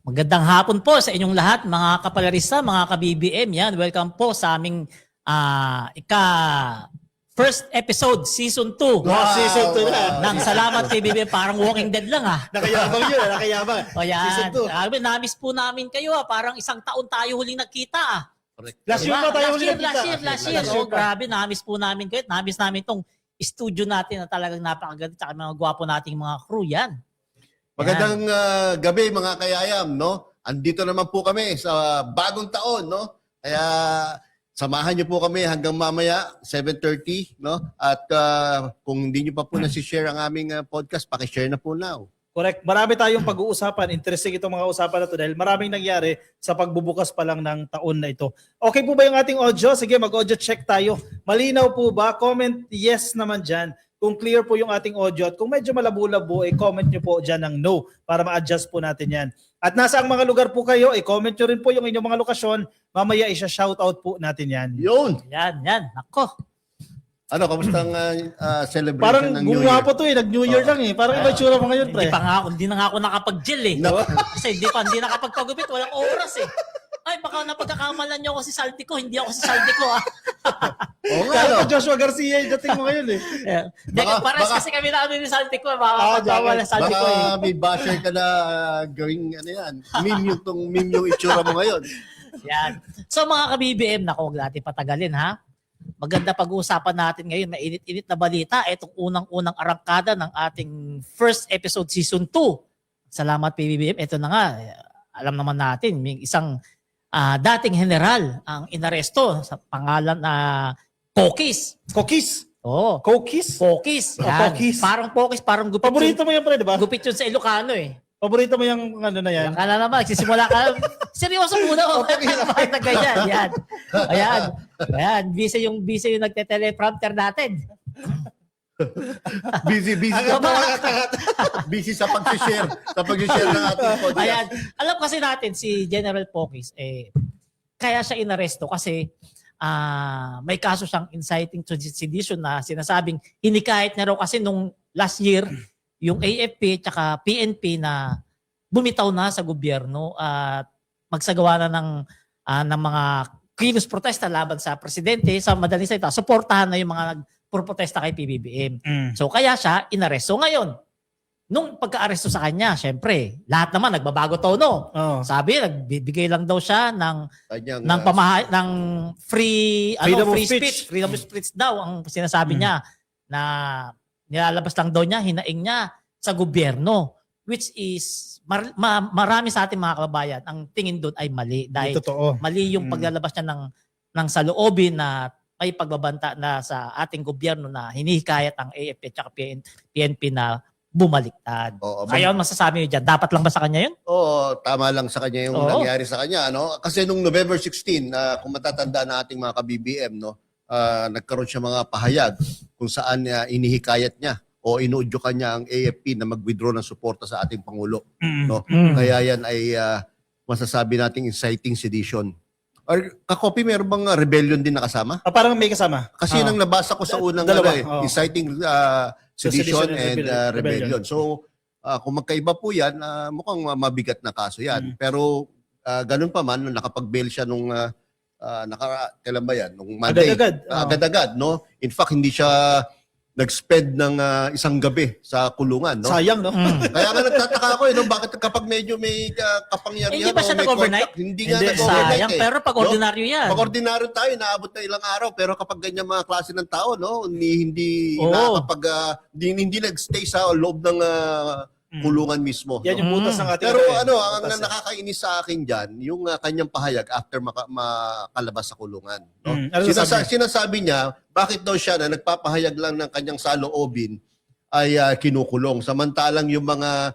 Magandang hapon po sa inyong lahat, mga kapalarista, mga ka-BBM. Yan, welcome po sa aming first episode, season 2. Season 2 na. Ng Salamat PBBM, parang Walking Dead lang Nakayabang yun, nakayabang. O yan, Season 2. sabi, na-miss po namin kayo parang isang taon tayo huling nagkita Last year pa tayo ulit Last year. Oh, grabe, na-miss po namin kayo. Na-miss namin itong studio natin na talagang napakaganda at mga gwapo nating mga crew yan. Magandang gabi mga kayayam, no? Andito naman po kami sa bagong taon, no? Kaya samahan niyo po kami hanggang mamaya 7:30, no? At kung hindi niyo pa po na-share ang aming podcast, paki-share na po now. Correct. Marami tayong pag-uusapan. Interesting itong mga usapan na to dahil maraming nangyari sa pagbubukas pa lang ng taon na ito. Okay po ba yung ating audio? Sige, mag-audio check tayo. Malinaw po ba? Comment yes naman dyan. Kung clear po yung ating audio at kung medyo malabo-labo, comment nyo po dyan ng no para ma-adjust po natin yan. At nasa ang mga lugar po kayo, comment nyo rin po yung inyong mga lokasyon. Mamaya isa-shoutout po natin yan. Yun! Yan. Ako. Ano, kamustang celebration Parang ng New gumawa Year? po to Nag-New Year lang eh. Parang iba itsura mo ngayon, pre. Hindi na nga ako nakapag-gel eh. No. Kasi hindi nakapagpagupit, walang oras eh. Ay, baka napagkakamalan nyo ako si Saltico. Hindi ako si Saltico Oo nga, Kaya no? pa Joshua Garcia yung dating mo ngayon eh. Pares kasi kami namin ni Saltico. Baka pagkawala Saltico eh. Baka may basher ka na gawing ano yan. Meme yung itsura mo ngayon. Yan. So mga ka-BBM, naku, huwag natin patagalin ha. Maganda pag-uusapan natin ngayon, mainit-init na balita. Itong unang-unang arangkada ng ating first episode season 2. Salamat PBBM. Ito na nga, alam naman natin, may isang dating general ang inaresto sa pangalan na Pokis. Kokis. Oo. Kokis? Pokis. Yan. Pokis. Parang Pokis, parang gupit. Paborito mo yan, pre, di ba? Gupit yun sa Ilocano eh. Paborito mo yung ano na yan? Yan ka na naman, nagsisimula ka. Seryoso muna ako. Bakit na ganyan? Yan. Ayan. Busy yung nagte-teleprompter natin. Busy sa pag-share ng ating podcast. Ayan. Alam kasi natin si General Pokis, kaya siya inaresto kasi may kaso siyang inciting to sedition na sinasabing hinikayat niya raw kasi nung last year, yung AFP at PNP na bumitaw na sa gobyerno at magsagawa na ng mga kilos protesta laban sa presidente. Sa madaling salita, suportahan na yung mga nagproprotesta kay PBBM. So kaya siya inaresto ngayon. Nung pagka-aresto sa kanya, syempre, lahat naman nagbabago tono. Oh. Sabi, nagbibigay lang daw siya ng Kanyang, ng free Freedom of free speech. freedom of speech daw ang sinasabi niya na nilalabas lang daw niya, hinaing niya sa gobyerno, which is marami sa ating mga kababayan ang tingin doon ay mali dahil Totoo. mali yung paglalabas niya ng saloobin na may pagbabanta na sa ating gobyerno na hinihikayat ang AFP at PNP na bumaliktad. Oo, Kaya masasabi niyo dyan, dapat lang ba sa kanya yun? Oo, tama lang sa kanya yung Oo. nangyari sa kanya. Ano? Kasi nung November 16, kung matatanda na ating mga ka-BBM, no, nagkaroon siya mga pahayag kung saan inihikayat niya o inuudyokan niya ang AFP na mag-withdraw ng suporta sa ating Pangulo. No? Kaya yan ay masasabi nating inciting sedition. Or kakopi, meron bang rebellion din nakasama? Parang may kasama. Kasi nang nabasa ko sa unang Dalawa, inciting sedition and rebellion. So, kung magkaiba po yan, mukhang mabigat na kaso yan. Pero ganun pa man, nakapag-bail siya nung kailan ba yan? Nung Monday. Agad-agad, no? In fact, hindi siya nag-spend ng isang gabi sa kulungan, no? Sayang, no? Kaya nga nagtataka ako, no? Bakit kapag medyo may kapangyarihan, Hindi ba siya may nag-overnight? contract, hindi nga Hindi, nag-overnight Sayang, pero pag ordinaryo yan. Pag ordinaryo tayo, naabot na ilang araw, pero kapag ganyan mga klase ng tao, no? Hindi Oo. nakakapag, hindi nagstay sa loob ng kulungan mismo. Yan yung butas ng ating Pero ano, ang butas. nakakainis sa akin dyan, yung kanyang pahayag after makalabas sa kulungan. No? Ano Sinasabi niya, bakit daw siya na nagpapahayag lang ng kanyang saloobin ay kinukulong. Samantalang yung mga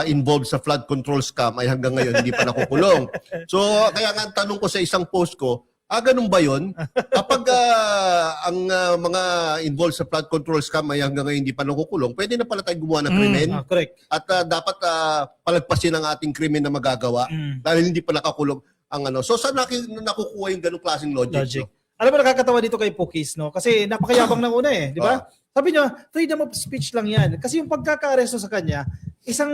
involved sa flood control scam ay hanggang ngayon hindi pa nakukulong. So kaya nga ang tanong ko sa isang post ko, ganun ba yun? Kapag ang mga involved sa flood control scam ay hanggang ngayon hindi pa nakukulong, pwede na pala tayo gumawa ng krimen. Correct. At dapat palagpasin ang ating krimen na magagawa dahil hindi pa nakakulong ang ano. So saan nakukuha yung ganung klaseng logic? No? Alam mo, nakakatawa dito kay Pokis, no? Kasi napakayabang ng una eh, di ba? Sabi niya, freedom of speech lang yan. Kasi yung pagkaka-aresto sa kanya, isang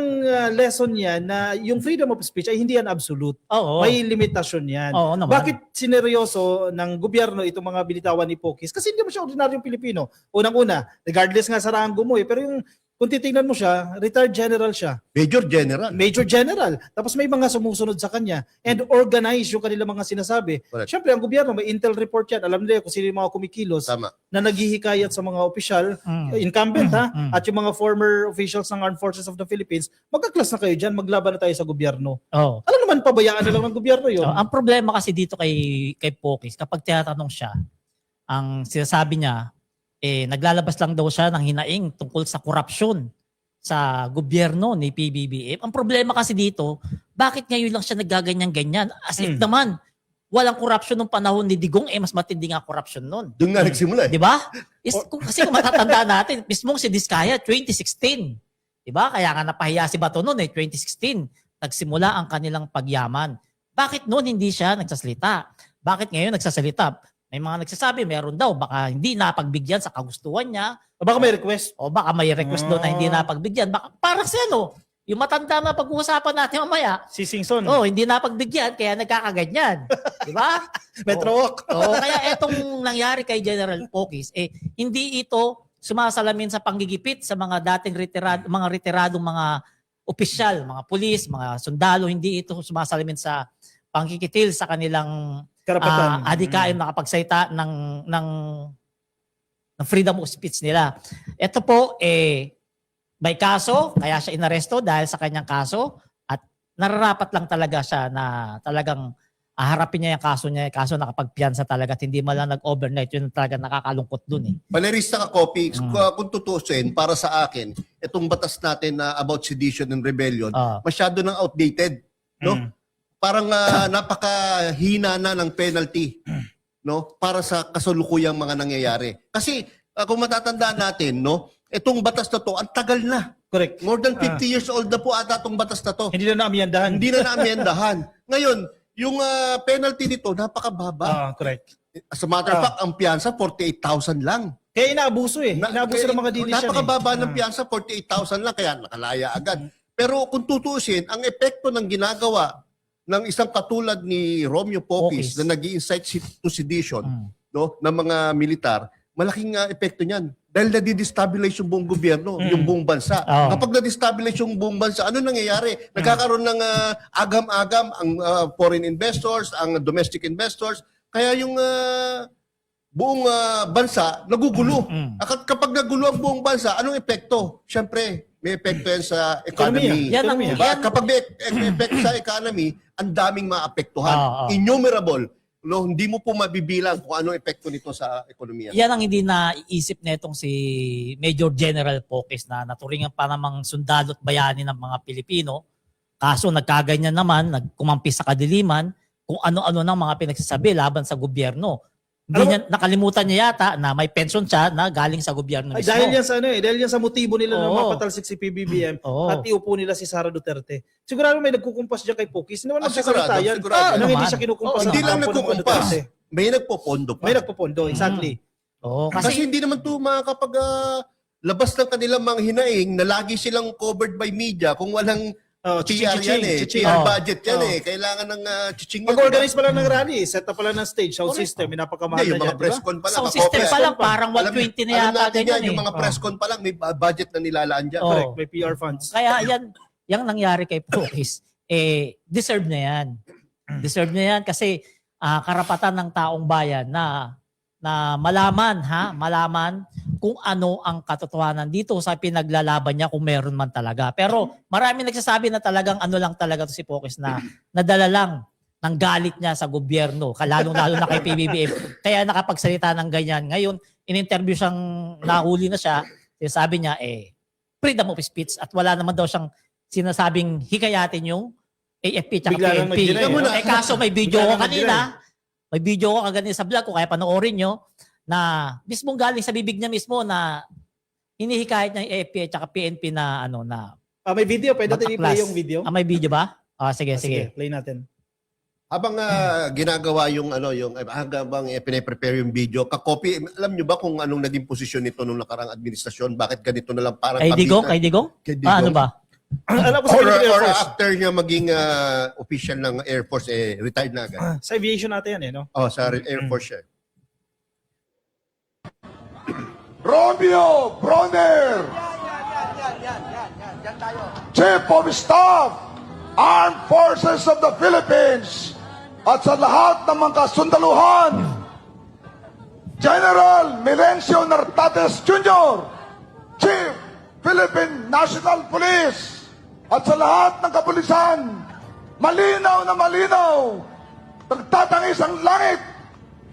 lesson yan na yung freedom of speech ay hindi yan absolute. Oo. May limitasyon yan. Oo naman. Bakit sineryoso ng gobyerno itong mga binitawan ni Pokis? Kasi hindi mo siya ordinaryong Pilipino. Unang-una, regardless nga sa rango mo pero yung kung titingnan mo siya, retired general siya. Major General. Major general. Tapos may mga sumusunod sa kanya and organize yung kanilang mga sinasabi. Correct. Siyempre, ang gobyerno, may intel report yan. Alam nila kung sino yung mga kumikilos Tama. na naghihikayat sa mga opisyal, incumbent at yung mga former officials ng Armed Forces of the Philippines, magkaklas na kayo dyan, maglaban na tayo sa gobyerno. Oo. Alam naman, pabayaan na lang ng gobyerno yun. Ang problema kasi dito kay Pokis, kapag tinatanong siya, ang sinasabi niya, naglalabas lang daw siya ng hinaing tungkol sa korupsyon sa gobyerno ni PBBM. Ang problema kasi dito, bakit ngayon lang siya nagaganyan-ganyan? As if naman, walang korupsyon nung panahon ni Digong, mas matindi nga korupsyon nun. Doon nga nagsimula Di ba? Kasi kung matatanda natin, mismong si Diskaya, 2016. Di ba? Kaya nga napahiya si Bato noon 2016. Nagsimula ang kanilang pagyaman. Bakit noon hindi siya nagsasalita? Bakit ngayon nagsasalita? May mga nagsasabi, meron daw, baka hindi napagbigyan sa kagustuhan niya. O baka may request. O baka may request doon na hindi napagbigyan. Baka, para sa ano, yung matanda na pag-uusapan natin mamaya, Si Singson. hindi napagbigyan, kaya nagkakaganyan. Di ba? Metro Walk. Kaya etong nangyari kay General Pokis, hindi ito sumasalamin sa panggigipit sa mga dating retiradong mga opisyal, mga pulis, mga sundalo, hindi ito sumasalamin sa pangkikitil sa kanilang Karapatan. adikain nakapagsalita ng freedom of speech nila. Ito po, may kaso, kaya siya inaresto dahil sa kanyang kaso at nararapat lang talaga siya na talagang harapin niya yung kaso nakapagpiyansa talaga at hindi man lang nag-overnight. Yun talaga nakakalungkot dun eh. Panerista ka, Kopi. Kung tutusin, para sa akin, itong batas natin na about sedition and rebellion, masyado nang outdated. No? Parang napakahina na ng penalty, no, para sa kasalukuyang mga nangyayari. Kasi kung matatandaan natin, no, itong batas na to, ang tagal na. Correct. More than 50 years old na po ata itong batas na to. Hindi na naamyandahan. Hindi na naamyendahan. Ngayon, yung penalty nito, napakababa. Correct. As a matter of fact, ang piyansa, 48,000 lang. Kaya inaabuso Inaabuso ng mga dinis yan. Napakababa ng piyansa, 48,000 lang, kaya nakalaya agad. Pero kung tutuusin, ang epekto ng ginagawa ng isang katulad ni Romeo Pokis na nag-incite to sedition no, ng mga militar, malaking epekto niyan. Dahil nadi-destabilize yung buong gobyerno, yung buong bansa. Kapag na-destabilize yung buong bansa, ano nangyayari? Nagkakaroon ng agam-agam ang foreign investors, ang domestic investors, kaya yung buong bansa nagugulo. At kapag nagulo ang buong bansa, anong epekto? Siyempre, may epekto yan sa economy. Diba? Kapag may epekto sa economy, ang daming maapektuhan. Innumerable. No, hindi mo po mabibilang kung anong epekto nito sa ekonomiya. Yan ang hindi naiisip netong si Major General Pokis na naturingan pa namang sundalo at bayani ng mga Pilipino. Kaso nagkaganyan naman, nagkumampi sa kadiliman kung ano-ano ng mga pinagsasabi laban sa gobyerno. Hindi niya, nakalimutan niya yata na may pension siya na galing sa gobyerno mismo. Dahil yan sa dahil yan sa motibo nila na mapatalsik si PBBM at iupo nila si Sara Duterte. Sigurado may nagkukumpas diyan kay Pokis. Hindi naman magsasalita yan. Anong hindi siya kinukumpas? Hindi lang nagkukumpas. May nagpopondo pa. May nagpopondo, exactly. Kasi hindi naman ito makakapag labas ng kanilang mga hinaing na lagi silang covered by media kung walang PR yan PR budget yan Kailangan ng chiching yan. Pag-organize pa lang ng rally, set up pa lang ng stage, sound system, napakamahal na yung mga press con pa lang. Sound system pa lang, parang 120 na yata ganyan yung mga press con pa lang, may budget na nilalaan dyan. Correct, may PR funds. Kaya yung nangyari kay Pokis, deserve na yan. Deserve na yan kasi karapatan ng taong bayan na malaman kung ano ang katotohanan dito sa pinaglalaban niya kung meron man talaga. Pero marami nagsasabi na talagang ano lang talaga to si Pokis na nadala lang ng galit niya sa gobyerno, lalong-lalo na kay PBBM. Kaya nakapagsalita ng ganyan. Ngayon, in-interview siyang nahuli na siya, sabi niya, freedom of speech at wala naman daw siyang sinasabing hikayatin yung AFP at PNP. Kaso may video ko kanina, may video ko kanina sa vlog ko, kaya panoorin nyo, na mismong galing sa bibig niya mismo na hinihikayat niya yung AFP at PNP na may video, pwede natin i-play yung video. May video ba? Sige. Play natin. Habang ginagawa yung habang pine-prepare yung video, kakopi, alam nyo ba kung anong naging posisyon nito nung nakarang administrasyon? Bakit ganito na lang parang Kay Digong? Kay Digong. Ano ba? Alam ko sa Or, Philippine Air or Force. after niya maging official ng Air Force, retired na agad. Sa aviation natin yan, no? Oh, sa Air Force siya. Romeo Bronner, Chief of Staff, Armed Forces of the Philippines, at sa lahat ng mga kasundaluhan, General Milencio Nartates Jr., Chief Philippine National Police, at sa lahat ng kapulisan, malinaw na malinaw, nagtatangis ang langit.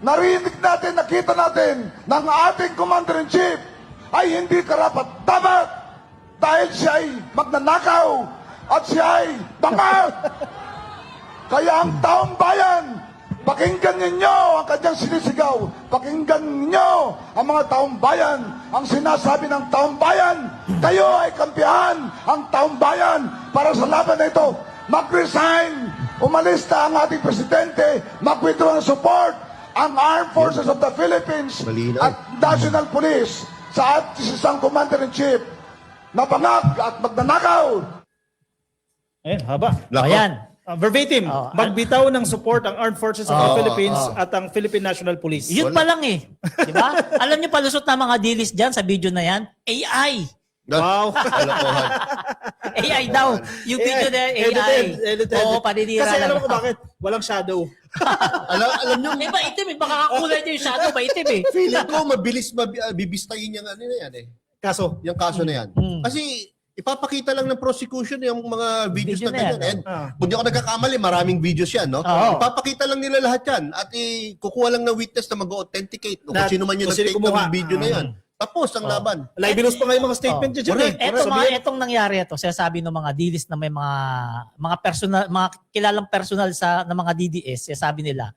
Narinig natin, nakita natin ng ating Commander-in-Chief ay hindi karapat-dapat dahil siya ay magnanakaw at siya ay bangat. Kaya ang taong bayan, pakinggan ninyo ang kanyang sinisigaw. Pakinggan ninyo ang mga taong bayan. Ang sinasabi ng taong bayan, kayo ay kampihan ang taong bayan para sa laban na ito. Mag-resign, umalis na ang ating presidente, mag-withdraw ng support ang Armed Forces of the Philippines Malinaw. at National Police sa ating isang Commander-in-Chief na bangag at magnanakaw. Ayun, haba. Nako. Ayan. Verbatim, Oh, magbitaw ng support ang Armed Forces of the Oh, Philippines oh. at ang Philippine National Police. Yun pa lang eh. Di ba? Alam niyo palusot na mga dilis dyan sa video na yan? AI. Wow. Kalokohan. AI daw. Yung video na yan, AI. Edited. Oo, paninira Kasi alam lang. ko bakit? Walang shadow. alam nyo, Eh, maitim eh. Baka kakulay niyo yung shadow, maitim eh. feeling ko mabilis bibistayin yung ano na yan eh. Kaso, Yung kaso na yan. Mm. Kasi ipapakita lang ng prosecution yung mga videos Video na na yan, ganyan. And ah. kung di ako nagkakamali, maraming videos yan, no? Oo. Ipapakita lang nila lahat yan at kukuha lang ng witness na mag-authenticate kung Na- sino man yung kung sino nag-take kumuha. ng video na yan. Tapos ang laban. libelous pa nga yung mga statement Oh. dyan. eh. Correct. Etong nangyari ito, sinasabi ng mga dilis na may mga personal, mga kilalang personal ng mga DDS, sinasabi nila,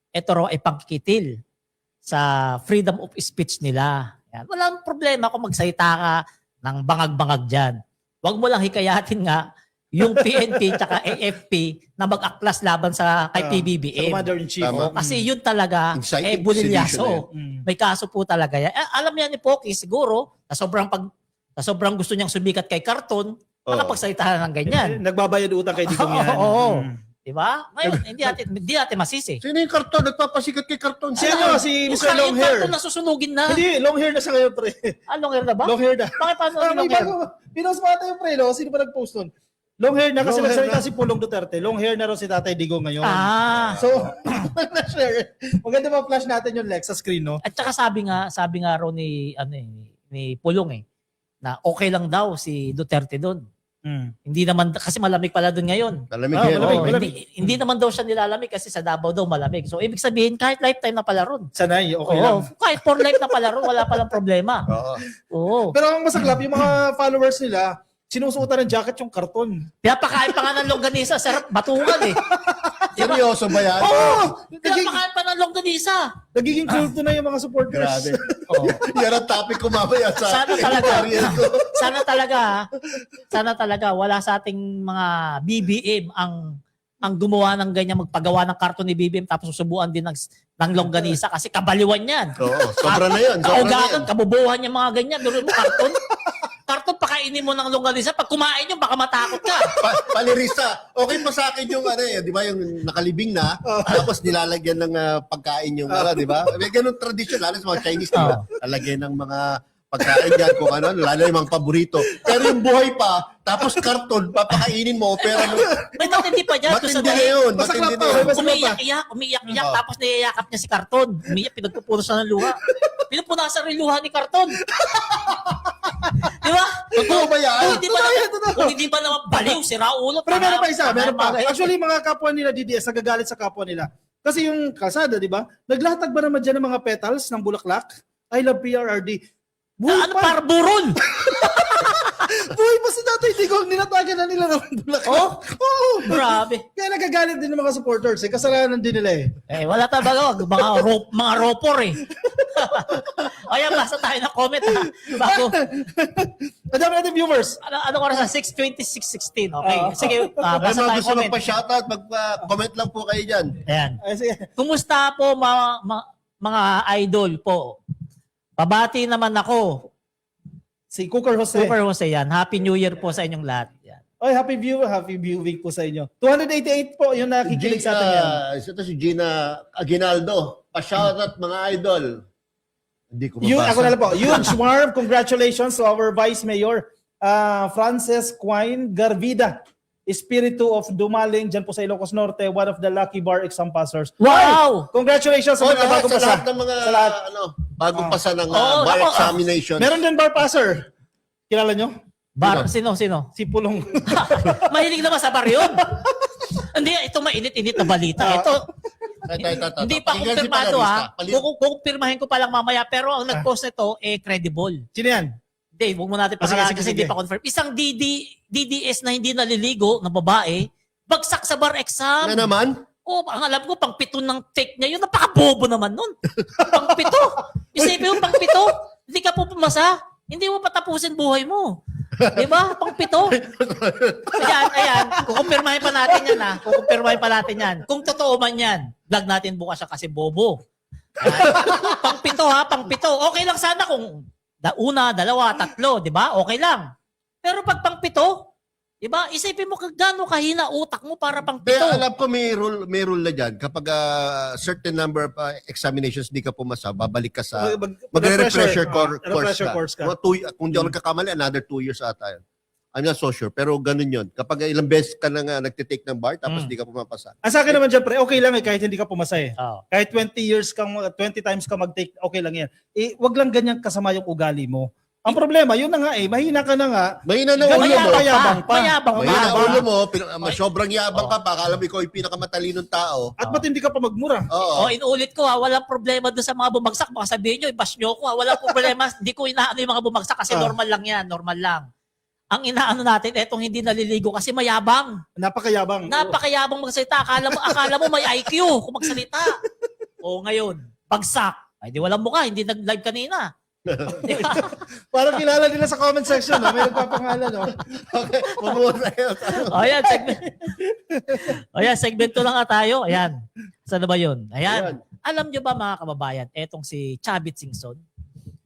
ito raw ay pangkikitil sa freedom of speech nila. Yan. Walang problema kung magsalita ka ng bangag-bangag dyan. Huwag mo lang hikayatin nga yung PNP tsaka AFP na mag-aklas laban sa kay Sa PBBM. Commander-in-Chief. Tama. Kasi yun talaga, Inciting bulilyaso. sedition Mm. May kaso po talaga yan. Alam yan ni Poki, siguro, na sobrang gusto niyang sumikat kay Karton, nakapagsalita na ng ganyan. Nagbabayad utang kay Digong yan. Oo. Mm. Di ba? Ngayon, hindi natin masisi. Sino yung karton? Nagpapasikat kay karton. Si ano, si Mr. Long Hair. Yung nasusunugin na. Hindi, long hair na siya ngayon, pre. Long hair na ba? Long hair na. Bakit paano Ah, long may hair? bago. Pinost mo ata yung pre, no? Sino ba nag-post nun? Long hair na kasi Long hair nagsalita na. si Pulong Duterte. Long hair na raw si Tatay Digong ngayon. Ah. So, na-share. Maganda ba flash natin yung Lex sa screen, no? At saka sabi nga raw ni Pulong na okay lang daw si Duterte doon. Mm. Hindi naman, kasi malamig pala doon ngayon. Malamig Ah, yan. malamig, Oo, malamig. hindi naman daw siya nilalamig kasi sa Davao daw malamig. So, ibig sabihin, kahit lifetime na pala ron. Sanay, okay lang. Kahit for life na pala ron, wala palang problema. Oo. Oo. Pero ang masaklap, yung mga followers nila, sinusuotan ng jacket yung karton. Pinapakain pa nga ng longganisa, sarap batukan eh. Seryoso ba yan? Oh! Pinapakain pa ng longganisa. Nagiging kulto na yung mga supporters. Grabe. Oh. Yan ang topic ko mamaya sa Sana talaga. editorial ko. Sana talaga wala sa ating mga BBM ang gumawa ng ganyan, magpagawa ng karton ni BBM tapos susubuan din ng longganisa kasi kabaliwan yan. Oo, sobra na yun. Sobra na yan. Kaugagan, kabubuhan yung mga ganyan. Doon mo karton. Karton, pakainin mo ng longganisa. Pag kumain yun, baka matakot ka. Palirisa. Okay pa sa akin yung di ba, yung nakalibing na, tapos nilalagyan ng pagkain yung di ba? May ganun tradition, lalo sa mga Chinese, di ba? Lalagyan ng mga pagkain yan, kung ano, lalo yung mga paborito. Pero yung buhay pa, tapos karton, papakainin mo, pero May matindi pa dyan. Doon sa matindi na yun. Masaklap Matindi pa, na yun. umiiyak-iyak, tapos niyayakap niya si Karton. Umiiyak, pinagpupunos na ng luha. Pinupunasan rin luha ni Karton. Di ba? Totoo ba yan? Kung hindi ba naman baliw, si Raulo. Pero meron pa isa, meron pa. Actually, Actually, mga kapwa nila DDS, nagagalit sa kapwa nila. Kasi yung kalsada, di ba? Naglatag ba naman dyan ng mga petals ng bulaklak? I love PRRD. Buhay ano pa. para buron? Buhay pa si Tatay Digong. Ninatagan na nila ng bulaklak. Oh? Oo. Grabe. Kaya nagagalit din ng mga supporters. Kasalanan din nila eh. Wala talaga. Mga ropor eh. Ayan, basta tayo na comment ha. Bago, Madami natin viewers. ano oras na? 6:26:16. Okay. Sige, Ay, basta mga tayo gusto comment. magpa-shoutout, mag-comment lang po kayo dyan. Ayan. Ay, sige. Kumusta po mga idol po? Pabati naman ako. Si Cooker Jose. Super Jose yan. Happy New Year po sa inyong lahat. Yan. Oy, happy viewing po sa inyo. 288 po yung nakikinig sa atin ngayon. Ito si Gina Aguinaldo. Pa-shoutout mga idol. Hindi ko mabasa. Ako na lang po. Huge warm congratulations to our Vice Mayor, Frances Quine Garvida, Espiritu of Dumaling, dyan po sa Ilocos Norte, one of the lucky bar exam passers. Wow! Congratulations sa mga bagong sa pasa. lahat ng mga Sa lahat. bagong pasa ng Oo, bar ako, examination. Meron din bar passer. Kilala nyo? Bar, sino? Si Pulong. Mahilig naman sa bar yun. Hindi, ito mainit-init na balita. Ito, hindi pa kumpirmado ha. Kukumpirmahin ko pa lang mamaya. Pero ang nag-post nito, credible. Sino yan? Hindi, huwag mo natin Sige, pakalanan sige, kasi sige. hindi pa confirm. Isang DDS na hindi naliligo na babae, bagsak sa bar exam. Na naman? Oh, ang alam ko, pang pito ng take niya yun. Napakabobo naman nun. Pang pito. Isipin mo, pang pito. Hindi ka po pumasa. Hindi mo patapusin buhay mo. Di ba? Pang pito. Ayan. Kukumpirmahin pa natin yan ha. Kukumpirmahin pa natin yan. Kung totoo man yan, vlog natin bukas siya kasi bobo. Pang pito ha, pang pito. Okay lang sana kung una, dalawa, tatlo, di ba? Okay lang. Pero pag pang pito, di ba? Isipin mo gaano kahina utak mo para pang pito. Pero alam ko may rule na dyan. Kapag certain number of examinations di ka pumasa, babalik ka sa magre-refresher course ka. Kung di ako nagkakamali, another 2 years ata yun. I'm not so sure. Pero ganun yun. Kapag ilang beses ka na nagtitake ng bar, tapos di ka pumapasa. Sa akin naman dyan, pre, okay lang kahit hindi ka pumasa eh. Oh. Kahit 20 times ka mag-take, okay lang yan. Wag lang ganyan kasama yung ugali mo. Ang problema, yun na nga mahina ka na nga. Mahina na ulo mo. Mayabang pa. Mahina ulo mo, sobrang yabang ka pa. Akala mo ikaw yung pinakamatalinong tao. At ba't hindi ka pa magmura? Oo. Inuulit ko walang problema doon sa mga bumagsak. Baka sabihin nyo, i-bash nyo ko walang problema. Hindi ko inaano yung mga bumagsak kasi normal lang yan. Normal lang. Ang inaano natin, etong hindi naliligo kasi mayabang. Napakayabang. Napakayabang magsalita. Akala mo may IQ kung magsalita. O ngayon, bagsak. Ay di walang mukha, hindi nag-live kanina. Diba? Parang kilala nila sa comment section. May nagpapangalan. Okay, mabuo tayo. Ayan, segment 2 lang nga tayo. Ayan. Saan na ba yun? Ayan. Alam nyo ba mga kababayan, etong si Chavit Singson,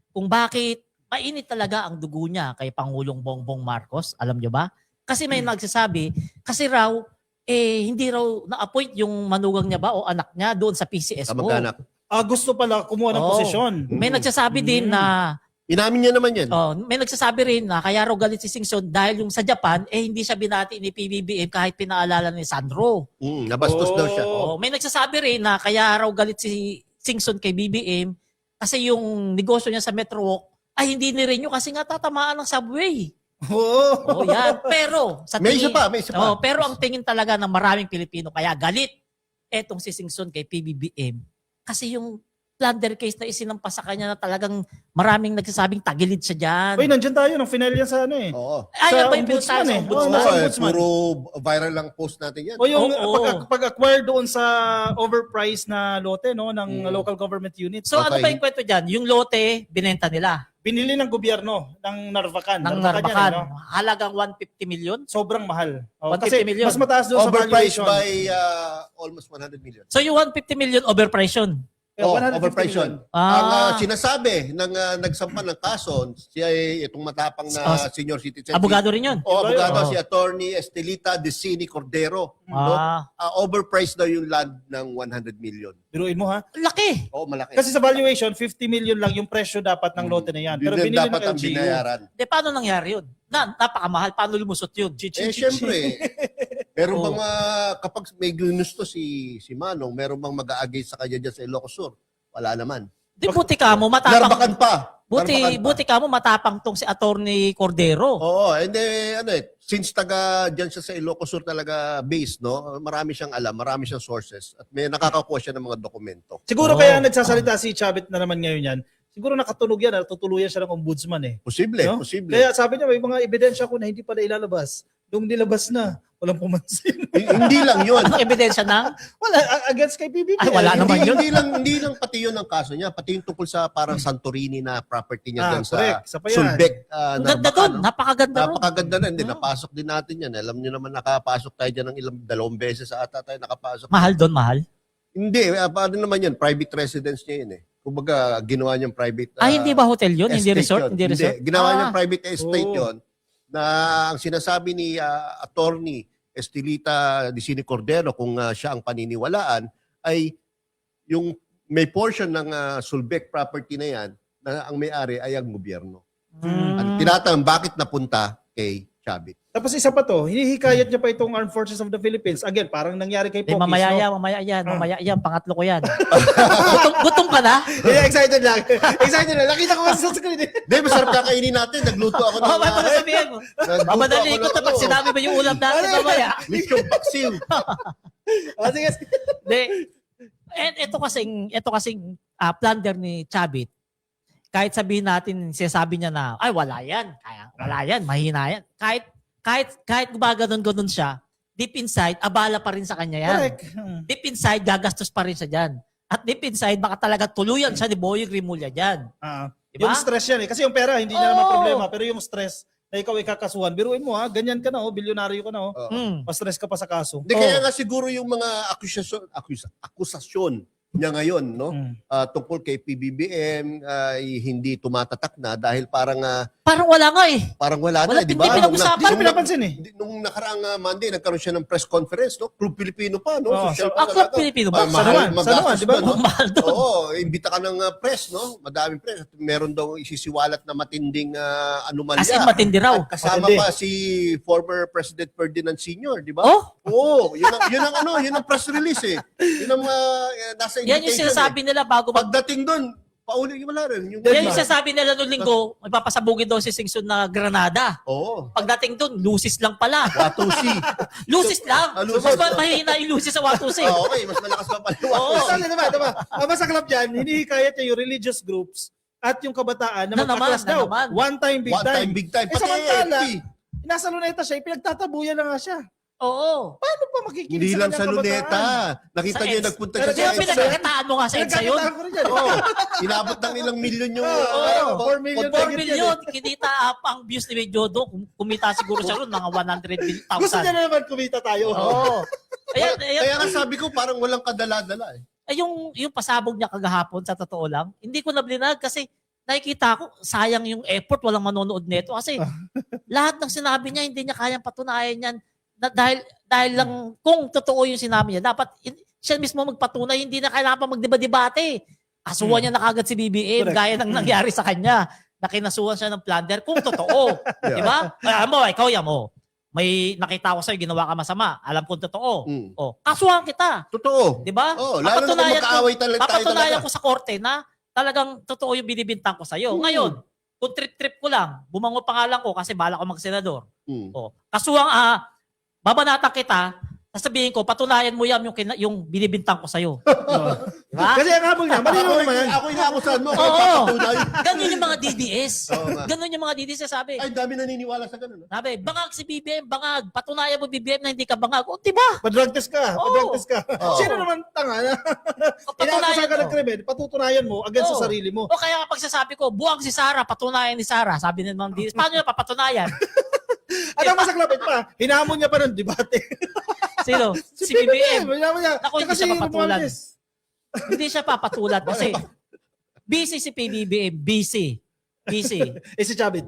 kung bakit mainit talaga ang dugo niya kay Pangulong Bongbong Marcos? Alam nyo ba? Kasi may nagsasabi, kasi raw, hindi raw na-appoint yung manugang niya ba o anak niya doon sa PCSO. Kamag-anak. Gusto pala kumuha ng posisyon. May nagsasabi din na Inamin niya naman yan. may nagsasabi rin na kaya raw galit si Singson dahil yung sa Japan hindi siya binati ni PBBM kahit pinaalala ni Sandro. Nabastos daw siya. May nagsasabi rin na kaya raw galit si Singson kay BBM kasi yung negosyo niya sa Metro Walk ay hindi ni-renew kasi nga tatamaan ng subway. Yan. Pero sa May tingin, isa pa. pero ang tingin talaga ng maraming Pilipino kaya galit etong si Singson kay PBBM kasi yung plunder case na isinampa sa kanya na talagang maraming nagsasabing tagilid siya dyan. Uy, nandyan tayo ng final yan sa ano eh. Oo. Yan ba yung ombudsman pinuntahan sa eh. ombudsman? Oo, ombudsman. Puro viral lang post natin yan. O yung Oo. pag-acquire doon sa overpriced na lote ng local government units. So ano Okay. ba yung kwento dyan? Yung lote, binenta nila Binili ng gobyerno ng Narvacan. ng Narvacan Narvacan. yan, no? Halagang 150 million. Sobrang mahal. 150 Kasi million. mas mataas doon sa Overpriced valuation. by almost 100 million. So yung 150 million overpriced yun. 150 overpriced million. yun. Ang sinasabi ng nagsampa ng kaso, siya ay itong matapang na senior citizen. Abogado rin yun. Abogado Oo. si Attorney Estelita Decini Cordero. No? Overpriced daw yung land ng 100 million. Biruin mo ha. Laki. Oo, malaki. Kasi sa valuation, 50 million lang yung presyo dapat ng lote na yan. Pero Yun binili dapat ng ang LGU. binayaran. Paano nangyari yun? Napakamahal. Paano lumusot yun? Siyempre. Meron bang kapag may ginusto si Manong, meron bang mag-aagay sa kanya dyan sa Ilocos Sur? Wala naman. Di buti ka mo matapang. Narbakan pa. Buti ka mo matapang tong si Attorney Cordero. Oo, and since taga diyan siya sa Ilocos Sur talaga base, no? Marami siyang alam, marami siyang sources at may nakakakuha siya ng mga dokumento. Siguro kaya nagsasalita si Chavit na naman ngayon yan. Siguro nakatunog yan, natutuluyan siya ng ombudsman eh. Posible, No? posible. Kaya sabi niya may mga ebidensya ko na hindi pa na ilalabas. Nung nilabas na, walang pumansin. Hindi lang 'yun. Anong ebidensya ng? Wala, against kay PBB. Ay, wala naman yun. Hindi lang pati 'yun ang kaso niya, pati yung tungkol sa parang Santorini na property niya diyan sa correct. Isa pa yan. Sulbec. Ang ganda doon. Napakaganda doon. Napakaganda na. Hindi, napasok din natin yan. Alam niyo naman, nakapasok tayo dyan ng dalawang beses sa ata tayo nakapasok. Mahal doon, mahal. Hindi, paano naman yan? Private residence niya yun eh. Kumbaga, ginawa niyang private Hindi ba hotel yun? Hindi estate resort? yun. Hindi resort? Ginawa niyang private estate Oh. yun na ang sinasabi ni Attorney Estelita Dicini Cordero kung siya ang paniniwalaan ay yung may portion ng Sulbec property na yan na ang may-ari ay ang gobyerno. Ang tinatanong, bakit napunta kay Chavit? Tapos isa pa to, hinihikayat niya pa itong Armed Forces of the Philippines. Again, parang nangyari kay Pokis. Mamaya yan, pangatlo ko yan. gutom ka na? Yeah, excited lang. Excited lang. Nakita ko kasi sa screen. Hindi, masarap kakainin natin. Nagluto ako ng... Oo, may pala sabihin mo. Mamadali ko ng tapos sinabi ba yung ulam natin mamaya? Lechong paksiw. Sige. Hindi. And ito kasing plunder ni Chavit. Kahit sabihin natin, sinasabi niya na, ay wala yan, mahina yan. Kahit gumaganon-ganon siya, deep inside, abala pa rin sa kanya yan. Correct. Deep inside, gagastos pa rin siya dyan. At deep inside, baka talaga tuluyan siya ni Boying Rimulya dyan. Diba? Yung stress yan eh. Kasi yung pera, hindi niya naman problema. Pero yung stress na ikaw ikakasuhan, biruin mo ha, ganyan ka na bilyonaryo ka na ma-stress ka pa sa kaso. Hindi, kaya nga siguro yung mga akusasyon niya ngayon, no? Tungkol kay PBBM ay hindi tumatatak na dahil parang Parang wala nga eh. parang wala na, Wala, di hindi ba? pinag-usapan. Hindi pinapansin eh. Nung nakaraang Monday, nagkaroon siya ng press conference, no? Club Pilipino pa, no? Oo, Social Ang Club Pilipino ba? Sa naman, di ba? No? Mahal doon. Oo, imbita ka ng press, no? Madaming press. At meron daw isisiwalat na matinding anomalya. As in, matindi raw. At kasama Matindi. pa si former President Ferdinand Sr., di ba? Oh? Oo, yun ang press release eh. Yun ang nasa Yan yung invitation sinasabi nila bago eh. Pagdating doon, paulit wala rin. Yan yung sinasabi nila noong linggo, may papasabugin daw si Singson na Granada. Oo. Pagdating doon, lusis lang pala. Watusi. Lusis lang. lusis. Mas mahina yung lusis sa Watusi. Okay, mas malakas pa pala yung Oo. Watusi. Diba? Ang masaklap dyan, hinihikayat niya yung religious groups at yung kabataan na magkaklas daw. naman. One time, big One time. time, big time. Eh, samantala, AFP. nasa luneta siya, pinagtatabuyan na nga siya. Oo. Paano pa makikinig Hindi lang sa kanyang luneta. kabataan? Nakita Sa niyo, EDSA. nagpunta Pero siya Di sa ba EDSA. pinagkakataan mo nga sa EDSA yun? Pinagkakataan ko rin yan. Oo. Inabot ng ilang milyon yung... Oo, 4 million. 4 million. Kinita ang views ni Jodo. Kumita siguro siya ron, mga 100,000. Gusto niya na naman kumita tayo. Oo. Ayan, Kaya nga sabi ko, parang walang kadala-dala eh. yung pasabog niya kagahapon, sa totoo lang, hindi ko nablinag kasi nakikita ko, sayang yung effort, walang manonood nito. Kasi lahat ng sinabi niya, hindi niya kayang patunayan yan. Dahil lang, kung totoo yung sinabi niya, dapat siya mismo magpatunay, hindi na kailangan pa magdeba-debate. Kasuhan niya na kagad si BBM, Correct. gaya ng nangyari sa kanya, na kinasuhan siya ng plunder, kung totoo. Di ba? Alam mo, ikaw yan mo. May nakita ko sa'yo, ginawa ka masama. Alam kong totoo. O, kasuhan kita. Totoo. Di ba? Oo, lalo na kung magkaaway tayo Papatunayan talaga. ko sa korte na talagang totoo yung binibintang ko sa'yo. Ngayon, kung trip-trip ko lang, bumango pangalan ko kasi bala ko mag-senador. O, kasuhang, babanatan kita, sasabihin ko, patunayan mo yan yung binibintang ko sa'yo. Diba? Kasi ang habol niya, malinaw naman yan. Ako inaakusahan mo. Oo. Patunay. Ganun yung mga DDS. Oo nga. Ganun yung mga DDS sabi. Ay, dami naniniwala sa ganun. Sabi, bangag si BBM, bangag. Patunayan mo BBM na hindi ka bangag. O, diba? Pa-drug test ka. Pa-drug test ka. Oo. Sino naman tanga na? O, Inaakusan ka ng mo. krimen, patutunayan mo against Oo. sa sarili mo. O kaya kapag sasabi ko, buwang si Sarah, patunayan ni Sarah. Sabi ng mga DDS, paano niya papatunayan? At ang masaklapit pa, hinamon niya pa ng debate. Sino? Si BBM. Hinamon niya. Naku, hindi Kasi siya papatulan. Romualdez. Hindi siya papatulan kasi busy si PBBM. Busy. Si Chavit.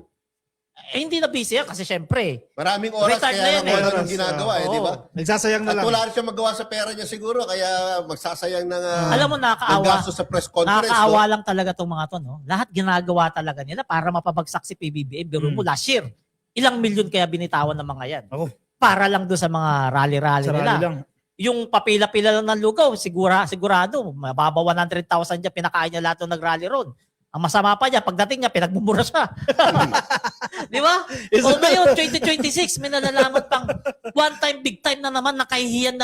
Hindi na busy yan kasi syempre. Maraming oras Retired na kaya yan lang wala eh. nang ginagawa eh, Oo. di ba? Nagsasayang na At lang. wala rin siya magawa sa pera niya siguro, kaya magsasayang ng Alam mo, nakakaawa. gasto sa press conference. Nakakaawa no? lang talaga itong mga to. No? Lahat ginagawa talaga nila para mapabagsak si PBBM. Biro mo last year. Ilang milyon kaya binitawan ng mga yan. Ako. Para lang doon sa mga rally-rally Sarali nila. lang. Yung papila-pila lang ng lugaw, sigurado, mababa 100,000 dyan, pinakain niya lahat ng nag-rally ron. Ang masama pa niya, pagdating niya, pinagmumura siya. Di ba? O ngayon, 2026, may nalalaman pang one time, big time na naman, nakahihiyan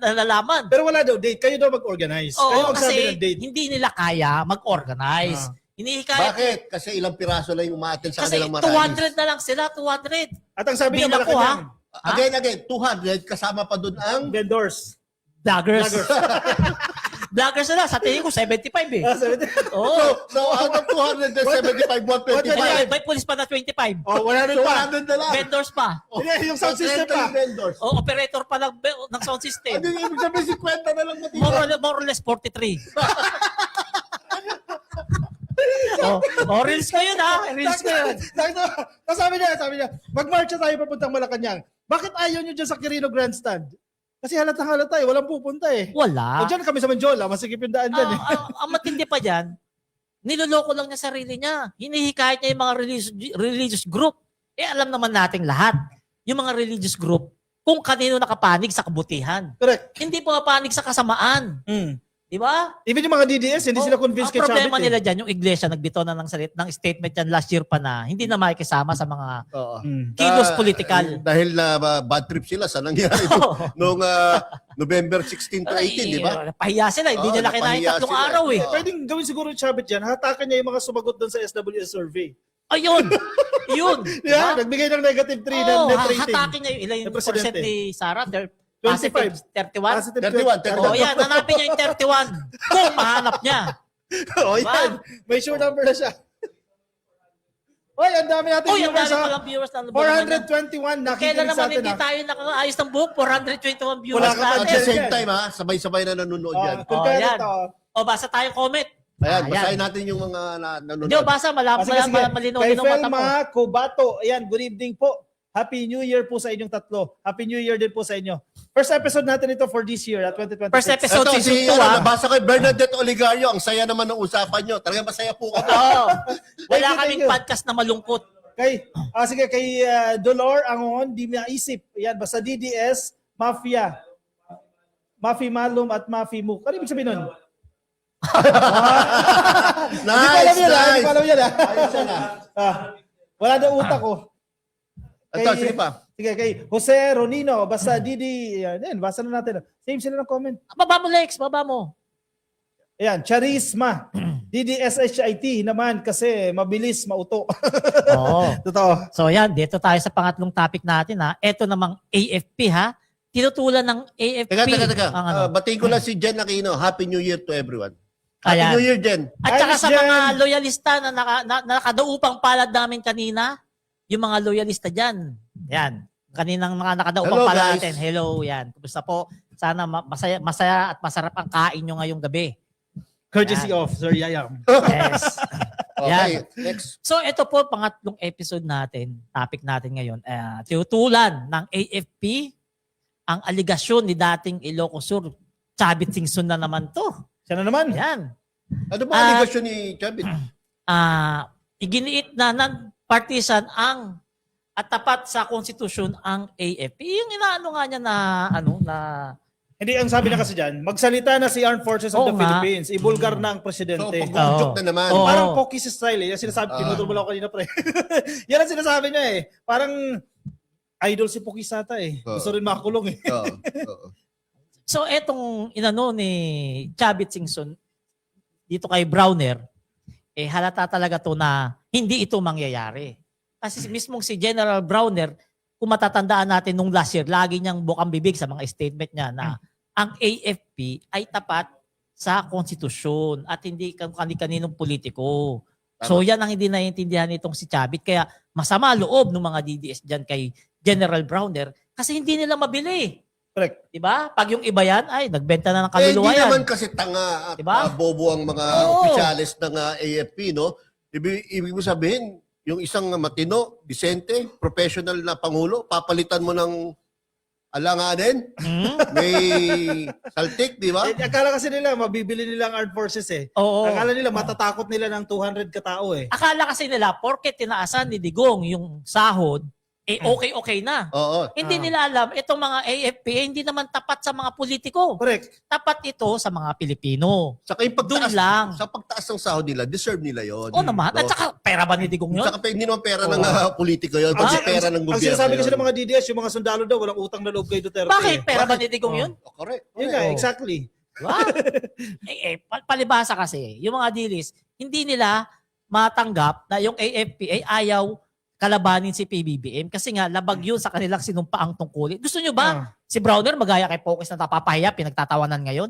nalalaman. Pero wala daw date. Kayo daw mag-organize. Kayo Oo, magsabi kasi ng date. hindi nila kaya mag-organize. Hinihikayat. Bakit? Kasi ilang piraso lang yung umaattend sa Kasi kanilang maraming. 200 na lang sila, 200. At ang sabi niya, Bilang ko, Malacanang, Again, 200, kasama pa dun ang... vendors. Vloggers. Vloggers na lang. Sa tingin ko, 75 eh. Oo. So, out of 275, 125. May police pa na 25. Oh, 100 So, pa. 100 na lang. Vendors pa. Hindi, yung sound So, system 30 pa. yung vendors. O operator pa ng sound system. Ano yung ibig sabihin, 50 na lang matira. More or less 43. Reels ko yun ha. Reels ko yun. Tapos sabi niya, mag-march na tayo papuntang Malacanang. Bakit ayaw nyo dyan sa Quirino Grandstand? Kasi halata walang pupunta eh. Wala. O dyan kami sa Manjola, masikip yung daan dyan eh. Ang matindi pa dyan, niloloko lang niya sarili niya. Hinihikayat niya yung mga religious group. Alam naman nating lahat, yung mga religious group, kung kanino nakapanig sa kabutihan. Correct. Hindi pumapanig sa kasamaan. Di ba? Even yung mga DDS, hindi sila convinced kay Ang problema Chavit nila dyan, yung iglesia nagbitaw na ng statement yan last year pa na hindi na makikisama sa mga Oo. kilos political. Dahil na bad trip sila sa nangyari noong November 16 to 18, di ba? Pahiya sila, hindi nila kinain napahiya 3 sila. araw eh. Oo. Pwedeng gawin siguro yung Chavit dyan, hatakan niya yung mga sumagot doon sa SWS survey. Ayun! Yun! Yeah, nagbigay ng negative 3 na net rating. Hatakin niya yung ilan yung Na presidente. percent ni Sarah. 25. 31? Positive 31. Oh, yan. Hanapin niya yung 31. Kung mahanap niya. Oh, yan. May sure number na siya. Oy, ang dami natin Oh, yung viewers dami ha. palang viewers na 421 nakikinig Kailan sa naman atin hindi ha. tayo nakaayos ng buhok? 421 viewers Wala ka pa At natin. the same time, ha, sabay-sabay na nanonood yan. Kung Oh, kaya yan. ito. O, basa tayong comment. Ayan, Ayan. basahin natin yung mga nanonood. Hindi, basa. Sige. Malinaw Kay din ang mata mo. Felma Kubato. Ayan, good evening po. Happy New Year po sa inyong tatlo. Happy New Year din po sa inyo. First episode natin ito for this year at 2026. First episode. Ito, season si, two, nabasa ko yung Bernadette Oligario. Ang saya naman ng usapan nyo. Talagang masaya po kami. Oo. Wala Thank kaming you. podcast na malungkot. Sige, kay Dolor Angon, di maisip. Ayan, basta DDS, Mafia. Mafi Malum at Mafi Muk. Ano ibig sabihin nun? Nice, Hindi nice. ko alam yan ha. Ayos yan, ha. Wala na utak ko. Ito, sige pa. Sige, kay Jose Ronino, basta Didi, yan, basa na natin. Same sila ng comment. Baba mo, Lex. Baba mo. Ayan, Charisma. DDSHIT naman kasi mabilis mauto. Oo. Totoo. So yan, dito tayo sa pangatlong topic natin ha. Ito namang AFP ha. Tinutulan ng AFP. Teka. Ang ano. Batiin ko lang si Jen Aquino. Happy New Year to everyone. Happy Ayan. New Year, Jen. At saka Ayos sa mga dyan. loyalista na nakadaupang palad namin kanina, yung mga loyalista dyan. Yan. Kaninang mga nakadaupang Hello, palad guys. natin. Hello, yan. Kumusta po? Sana masaya at masarap ang kain nyo ngayong gabi. Courtesy of Sir Yayam. Yes. Okay, next. So ito po, pangatlong episode natin, topic natin ngayon. Tinutulan ng AFP ang aligasyon ni dating Ilocos Sur. Chavit Singson na naman to. Siya na naman. Yan. Ano ba ang aligasyon ni Chavit? Iginiit na non-partisan at tapat sa konstitusyon ang AFP. Yung inaano nga niya na Hindi, ang sabi na kasi dyan, magsalita na si Armed Forces of Oo the nga. Philippines. Ibulgar na ang So, presidente. pag-joke na naman. Oo. Parang Pokis style eh. Yung sinasabi, pinutol mo lang ako kanina pre. Yan ang sinasabi niya eh. Parang idol si Pokis ata eh. Oo. Gusto rin makakulong eh. Oo. So etong inano ni Chavit Singson dito kay Browner, halata talaga to na hindi ito mangyayari. Kasi mismong si General Browner, kung matatandaan natin nung last year, lagi niyang bukang bibig sa mga statement niya na ang AFP ay tapat sa konstitusyon at hindi kani-kaninong politiko. So yan ang hindi naiintindihan nitong si Chavit. Kaya masama loob ng mga DDS dyan kay General Browner kasi hindi nila mabili. Correct. Diba? Pag yung iba yan, ay, nagbenta na ng Eh, kaluluwa hindi yan. naman kasi tanga at Diba? bobo ang mga Oo. opisyalis ng AFP, no? Ibig mo sabihin, yung isang matino, disente, professional na pangulo, papalitan mo ng alanganin, may saltik, di ba? Akala kasi nila, mabibili nila ang Armed Forces eh. Oo. Akala nila, matatakot nila ng 200 katao eh. Akala kasi nila, porket tinaasan ni Digong yung sahod, okay na. Oo. Hindi nila alam, itong mga AFP, hindi naman tapat sa mga politiko. Correct. Tapat ito sa mga Pilipino. Saka yung pagtaas, Doon lang. sa pagtaas ng sahod nila, deserve nila yon. O naman. At saka, pera ba ni Digong yun? Saka hindi naman pera ng politiko yun, Ang- kasi pera ng Ang gobyerno sinasabi kasi yun. ng mga DDS, yung mga sundalo daw, walang utang na loob kay Duterte. Bakit? Pera ba Bakit? ni Digong yun? Oh, correct. Yun nga, exactly. Diba? Palibasa kasi, yung mga dilis, hindi nila matanggap na yung AFP ay ayaw kalabanin si PBBM kasi nga labag yun sa kanilang sinumpaang tungkulin. Gusto nyo ba si Browner magaya kay Pocus na napapahiya, pinagtatawanan ngayon?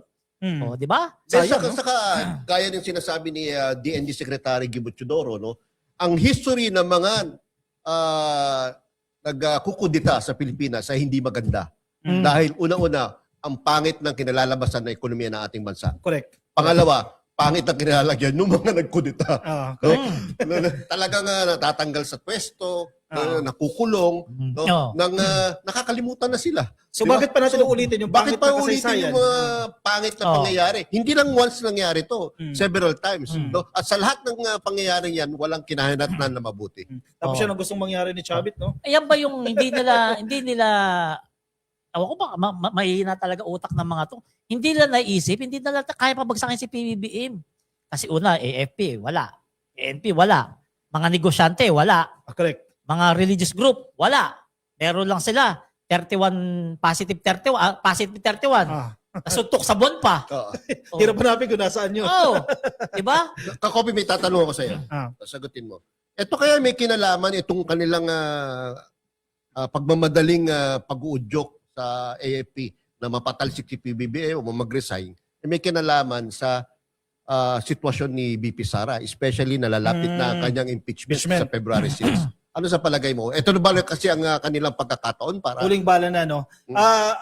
O, di ba? Then, Sayang, no? saka, gaya ng sinasabi ni DND Secretary Gibo Teodoro, no? Ang history ng mga nagkukudita sa Pilipinas ay hindi maganda. Dahil una-una, ang pangit ng kinalalabasan ng ekonomiya ng ating bansa. Correct. Pangalawa, pangit na kinalalagyan ng mga nagkudita. Ah, No? Talagang natatanggal sa pwesto, nakukulong, no? Oo. Nakakalimutan na sila. So Di ba? bakit pa natin ulitin yung Bakit pangit pa na ulitin kasaysayan? yung pangit na Oo. pangyayari? Hindi lang once nangyari to, several times. Mm. No? At sa lahat ng pangyayaring yan, walang kinahinatnan na mabuti. Tapos Oo. yan ang gustong mangyari ni Chavit, no? Ayan ba yung hindi nila, awan ko ba, mahina talaga utak ng mga to. Hindi nila naisip, hindi nila kaya pabagsakin si PBBM. Kasi una, AFP, wala. ANP, wala. Mga negosyante, wala. Correct. Mga religious group, wala. Meron lang sila. 31, positive 31. Positive 31. Nasuntok sa buwan pa. Oo. Oh. Hirap hanapin kung nasaan yun. Oh. Diba? Kakopi, may tatanong ako sa iyo. Sagutin mo. Ito kaya may kinalaman itong kanilang pagmamadaling pag-uudyok sa AFP na mapatalsik si PBBM o mag-resign, may kinalaman sa sitwasyon ni BP Sara, especially nalalapit na ang kanyang impeachment sa February 6. Ano sa palagay mo? Ito na ba kasi ang kanilang pagkakataon para... Huling bala na, no?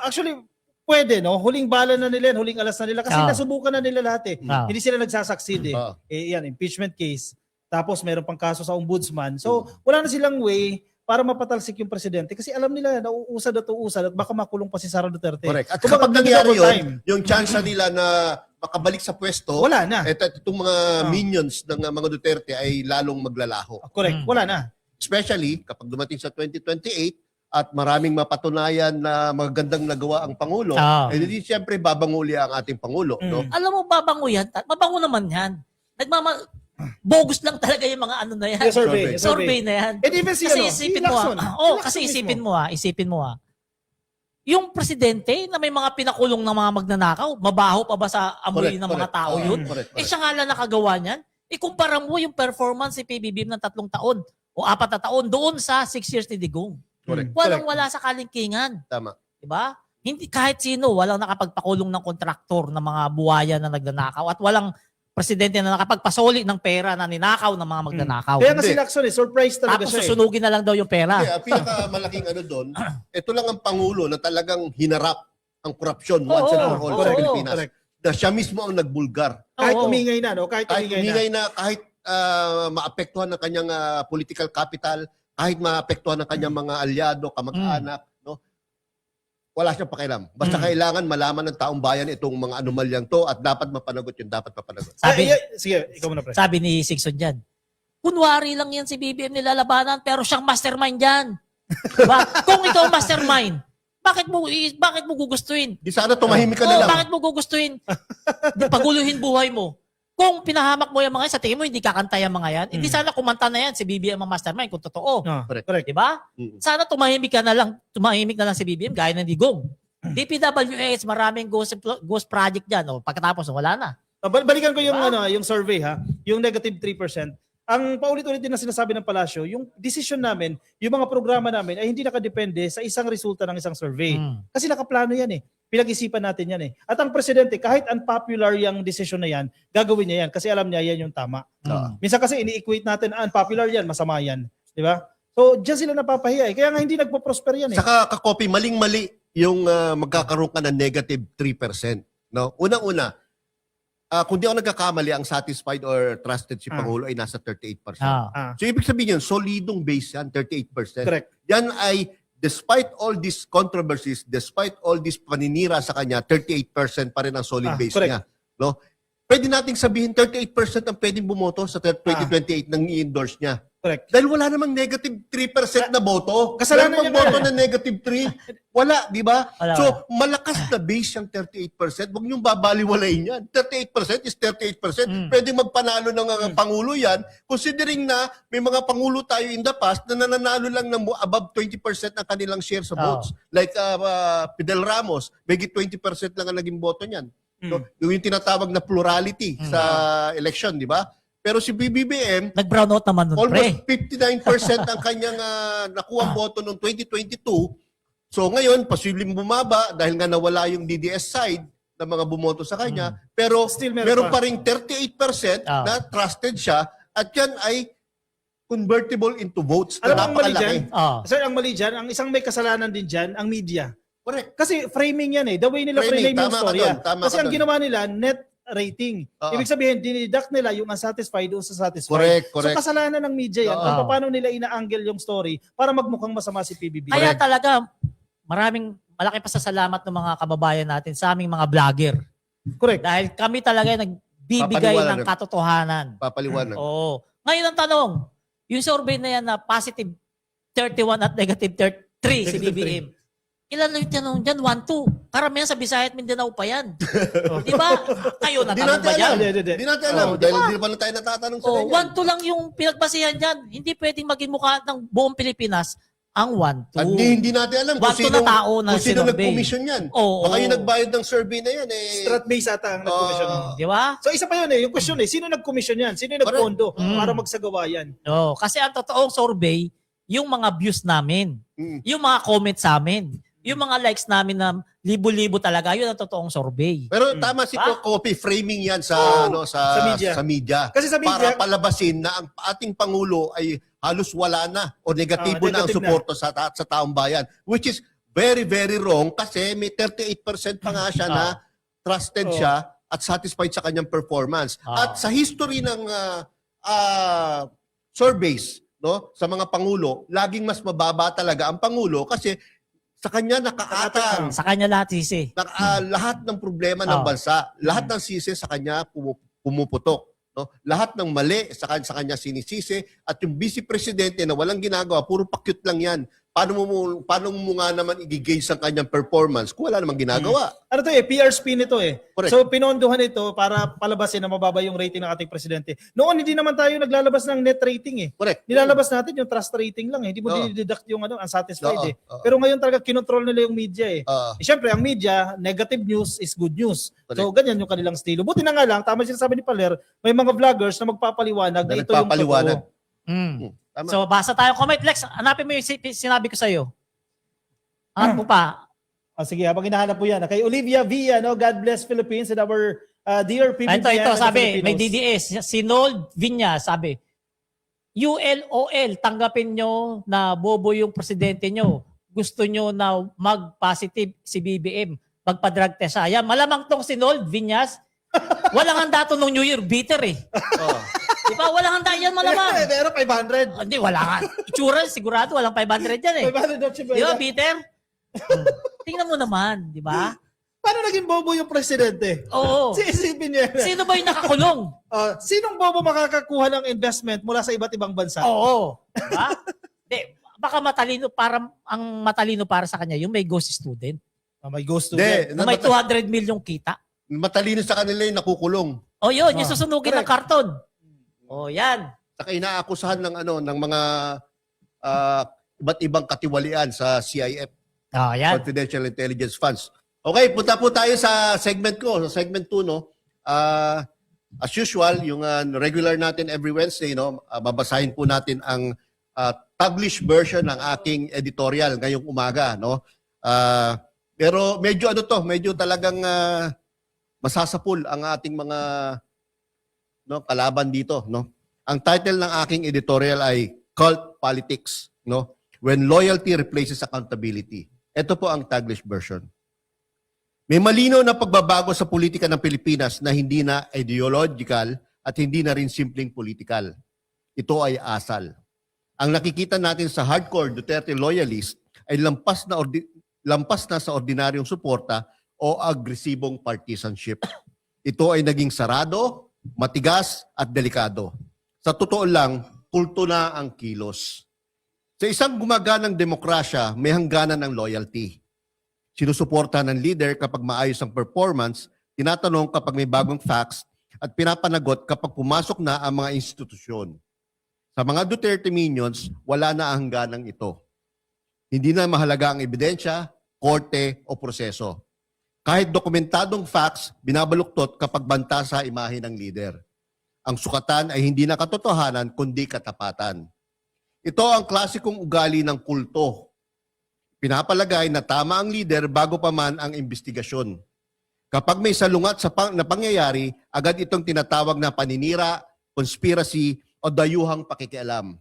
Actually, pwede, no? Huling bala na nila yan, huling alas na nila. Kasi nasubukan na nila lahat eh. Hindi sila nagsasucceed eh. Yan, impeachment case. Tapos meron pang kaso sa ombudsman. So, wala na silang way para mapatalsik yung presidente. Kasi alam nila, nauusad at uusad at baka makulong pa si Sara Duterte. Correct. At Kumbaga, kapag nangyari double yun, time. yung chance nila na makabalik sa pwesto, Wala na. itong mga minions ng mga Duterte ay lalong maglalaho. Correct. Wala na. Especially kapag dumating sa 2028 at maraming mapatunayan na magandang nagawa ang Pangulo, hindi siyempre babanguli ang ating Pangulo. No? Alam mo, babango yan. Mabango naman yan. Bogus lang talaga yung mga ano na yan. Yung survey. Survey na yan. And even si, Kasi ano, isipin si mo, Lacson. kasi Lacson isipin mo, yung presidente na may mga pinakulong ng mga magnanakaw, mabaho pa ba sa amoy ng mga tao yun? Correct. Siya nga lang nakagawa niyan. Ikumpara mo yung performance si PBBM ng 3 taon o 4 na taon doon sa 6 years ni Digong. Correct. Walang-wala sa kalingkingan. Tama. Diba? Hindi, kahit sino, walang nakapagpakulong ng kontraktor ng mga buhaya na nagnanakaw at walang presidente na nakapagpasoli ng pera na ninakaw ng mga magnanakaw. Kaya nga si Lacson surprise talaga Tapos siya. susunugin na lang daw yung pera. Ang pinakamalaking ano doon, ito lang ang Pangulo na talagang hinarap ang korupsyon once and for all sa Pilipinas. Correct. Na siya mismo ang nagbulgar. Kahit Oo. umingay na, no? Kahit umingay na. Kahit maapektuhan ng kanyang political capital, kahit maapektuhan ng kanyang mga alyado, kamag-anak, no? Wala siyang pakialam. Basta kailangan malaman ng taong bayan itong mga anomalyang to at dapat mapanagot yung dapat mapanagot. Sige, ikaw muna, pre. Sabi ni Sixon dyan, kunwari lang yan si BBM nilalabanan pero siyang mastermind dyan. Diba? Kung ikaw mastermind, bakit mo gugustuhin? Di sana tumahimik ka na lang. Bakit mo gugustuhin? Paguluhin buhay mo. Kung pinahamak mo yung mga yan, sa tingin mo hindi kakanta yung mga yan, hindi sana kumanta na yan si BBM ang mastermind kung totoo. Correct. Diba? Sana tumahimik na lang si BBM gaya ng Digong. DPWH, maraming ghost project dyan. O, pagkatapos, wala na. Balikan ko yung yung survey ha, yung negative 3%. Ang paulit-ulit din na sinasabi ng Palasyo, yung decision namin, yung mga programa namin ay hindi nakadepende sa isang resulta ng isang survey. Kasi nakaplano yan eh. Pinag-isipan natin yan eh. At ang presidente, kahit unpopular yung decision na yan, gagawin niya yan kasi alam niya yan yung tama. Minsan kasi ini-equate natin, unpopular yan, masama yan. Di ba? So, dyan sila napapahiya eh. Kaya nga hindi nagpo-prosper yan eh. Saka kakopi, maling-mali yung magkakaroon ka ng negative 3%. No? Unang-una, kung di ako nagkakamali, ang satisfied or trusted si Pangulo ay nasa 38%. So, ibig sabihin yun, solidong base yan, 38%. Correct. Yan ay, despite all these controversies, despite all this paninira sa kanya, 38% pa rin ang solid base correct. niya. No? Pwede nating sabihin 38% ang pwedeng bumoto sa 2028 nang i-endorse niya. Correct. Dahil wala namang negative 3% na boto. Kasalanan niya boto nga. na negative 3. Wala, di ba? Wala. So, malakas na base yung 38%. Huwag niyong babaliwalayin yan. 38% is 38%. Pwede magpanalo ng Pangulo yan. Considering na may mga Pangulo tayo in the past na nananalo lang ng above 20% ng kanilang share sa votes. Like Fidel Ramos, megit 20% lang ang naging boto niyan. So, yung tinatawag na plurality sa election, di ba? Pero si BBM, Nag-brown out naman nun, pre. almost 59% ang kanyang nakuha boto noong 2022. So ngayon, posibleng bumaba dahil nga nawala yung DDS side na mga bumoto sa kanya. Pero Still meron meron pa ring 38% na trusted siya at yan ay convertible into votes Alam mo na ang mali napakalaki. dyan? Sir, ang mali dyan, ang isang may kasalanan din dyan, ang media. Correct. Kasi framing yan eh. The way nila Framing, frame yung tama ka storya. doon, tama Kasi ka ang doon. ginawa nila, net rating. Oo. Ibig sabihin, dinideduct nila yung unsatisfied o sa satisfied. Correct, So correct. kasalanan ng media yan Oo. kung paano nila ina-angle yung story para magmukhang masama si PBBM. Kaya talaga, malaki pasasalamat ng mga kababayan natin sa aming mga vlogger. Correct. Dahil kami talaga nagbibigay Papaliwanag. ng katotohanan. Papaliwanag. Oo. Ngayon ang tanong, yung survey na yan na positive 31 at negative 3 si Negative BBM. Ilan lang yung tanong dyan? 1, 2. Karamihan sa Bisaya at Mindanao pa yan. Di ba? Kayo Hindi natanong natin ba dyan? alam. Hindi. Hindi natin alam. Oo, Dahil hindi pa lang tayo natatanong sa Oh, kanya. 1, 2 lang yung pinagbasihan dyan. Hindi pwedeng maging mukha ng buong Pilipinas ang 1, 2. At hindi natin alam kung 1, 2 sino, na tao na kung sino sinurvey. nag-commission yan. Oo. Baka yung nagbayad ng survey na yan Strat-based ata ang nag-commission. Di ba? So isa pa yun yung question sino nag-commission yan? Sino yung nag-pondo para magsagawa yan? No, kasi ang totoong survey, yung mga views namin, Mm. yung mga comments sa amin, yung mga likes namin na libo-libo talaga, yun ang totoong survey. Pero tama si Ah. copy framing yan sa sa media. sa media. Kasi sa media- para palabasin na ang ating pangulo ay halos wala na o negatibo na ang negative suporta sa taong bayan, which is very very wrong kasi may 38% pa nga siya na trusted siya at satisfied sa kanyang performance. At sa history ng surveys no sa mga pangulo, laging mas mababa talaga ang pangulo kasi sa kanya nakaatang Sa kanya lahat sisi. lahat ng problema ng bansa, lahat ng sisi sa kanya pumuputok. No? Lahat ng mali sa kanya sinisisi at yung vice presidente na walang ginagawa, puro pakyut lang yan. Paano mo nga naman i-gauge ang kanyang performance kung wala namang ginagawa? Ano to PR spin ito Correct. So pinondohan ito para palabasin na mababa yung rating ng ating presidente. Noon hindi naman tayo naglalabas ng net rating Correct. Nilalabas natin yung trust rating lang Hindi mo Oo. dideduct yung unsatisfied Oo. Pero ngayon talaga kinontrol nila yung media Siyempre ang media, negative news is good news. So ganyan yung kanilang estilo. Buti na nga lang, tama sinasabi ni Paler, may mga vloggers na magpapaliwanag na ito yung Nagpapaliwanag. totoo. Tama. So, basa tayo comment. Lex, hanapin mo yung sinabi ko sa'yo. Hanap mo pa. Sige, habang hinahanap po yan. Kay Olivia V, God bless Philippines and our dear PBBM. Ito, and the sabi, may Filipinos. DDS. Si Nold Vinya, sabi, ULOL, tanggapin nyo na bobo yung presidente nyo. Gusto nyo na mag-positive si BBM. Magpa-drug test siya. Yan, malamang tong si Nold Vinyas. Walang handa to nung New Year. Bitter eh. Di ba? Walang handa yan malamang. Pero 500. Hindi, wala nga. Itsura, sigurado, walang 500 yan eh. 500 na siya. Di ba, Peter? Tingnan mo naman, di ba? Paano naging bobo yung presidente? Oo. Isipin niyo. Sino ba yung nakakulong? Sinong bobo makakakuha ng investment mula sa iba't ibang bansa? Oo. Diba? Di, baka matalino ang matalino para sa kanya yung may ghost student. May ghost to Hindi, Na may 200 milyong kita. matalino sa kanila yung nakukulong. O yun, yung susunugin ng correct. karton. O yan. Saka inaakusahan ng mga iba't ibang katiwalian sa CIF, O yan. Confidential Intelligence Funds. Okay, punta po tayo sa segment ko, sa segment 2, no. As usual, yung regular natin every Wednesday, no, babasahin po natin ang published version ng aking editorial ngayong umaga, no. Pero medyo talagang masasapul ang ating mga kalaban dito, no. Ang title ng aking editorial ay Cult Politics, no. When loyalty replaces accountability. Ito po ang Taglish version. May malinaw na pagbabago sa politika ng Pilipinas na hindi na ideological at hindi na rin simpleng political. Ito ay asal. Ang nakikita natin sa hardcore Duterte loyalist ay lampas na sa ordinaryong suporta o agresibong partisanship. Ito ay naging sarado, matigas at delikado. Sa totoo lang, kulto na ang kilos. Sa isang gumaganang demokrasya, may hangganan ng loyalty. Sinusuporta ng leader kapag maayos ang performance, tinatanong kapag may bagong facts, at pinapanagot kapag pumasok na ang mga institusyon. Sa mga Duterte minions, wala na ang hangganang ito. Hindi na mahalaga ang ebidensya, korte o proseso. Kahit dokumentadong facts, binabaluktot kapag banta sa imahe ng leader. Ang sukatan ay hindi na katotohanan kundi katapatan. Ito ang klasikong ugali ng kulto. Pinapalagay na tama ang leader bago pa man ang investigasyon. Kapag may salungat na pangyayari, agad itong tinatawag na paninira, conspiracy o dayuhang pakikialam.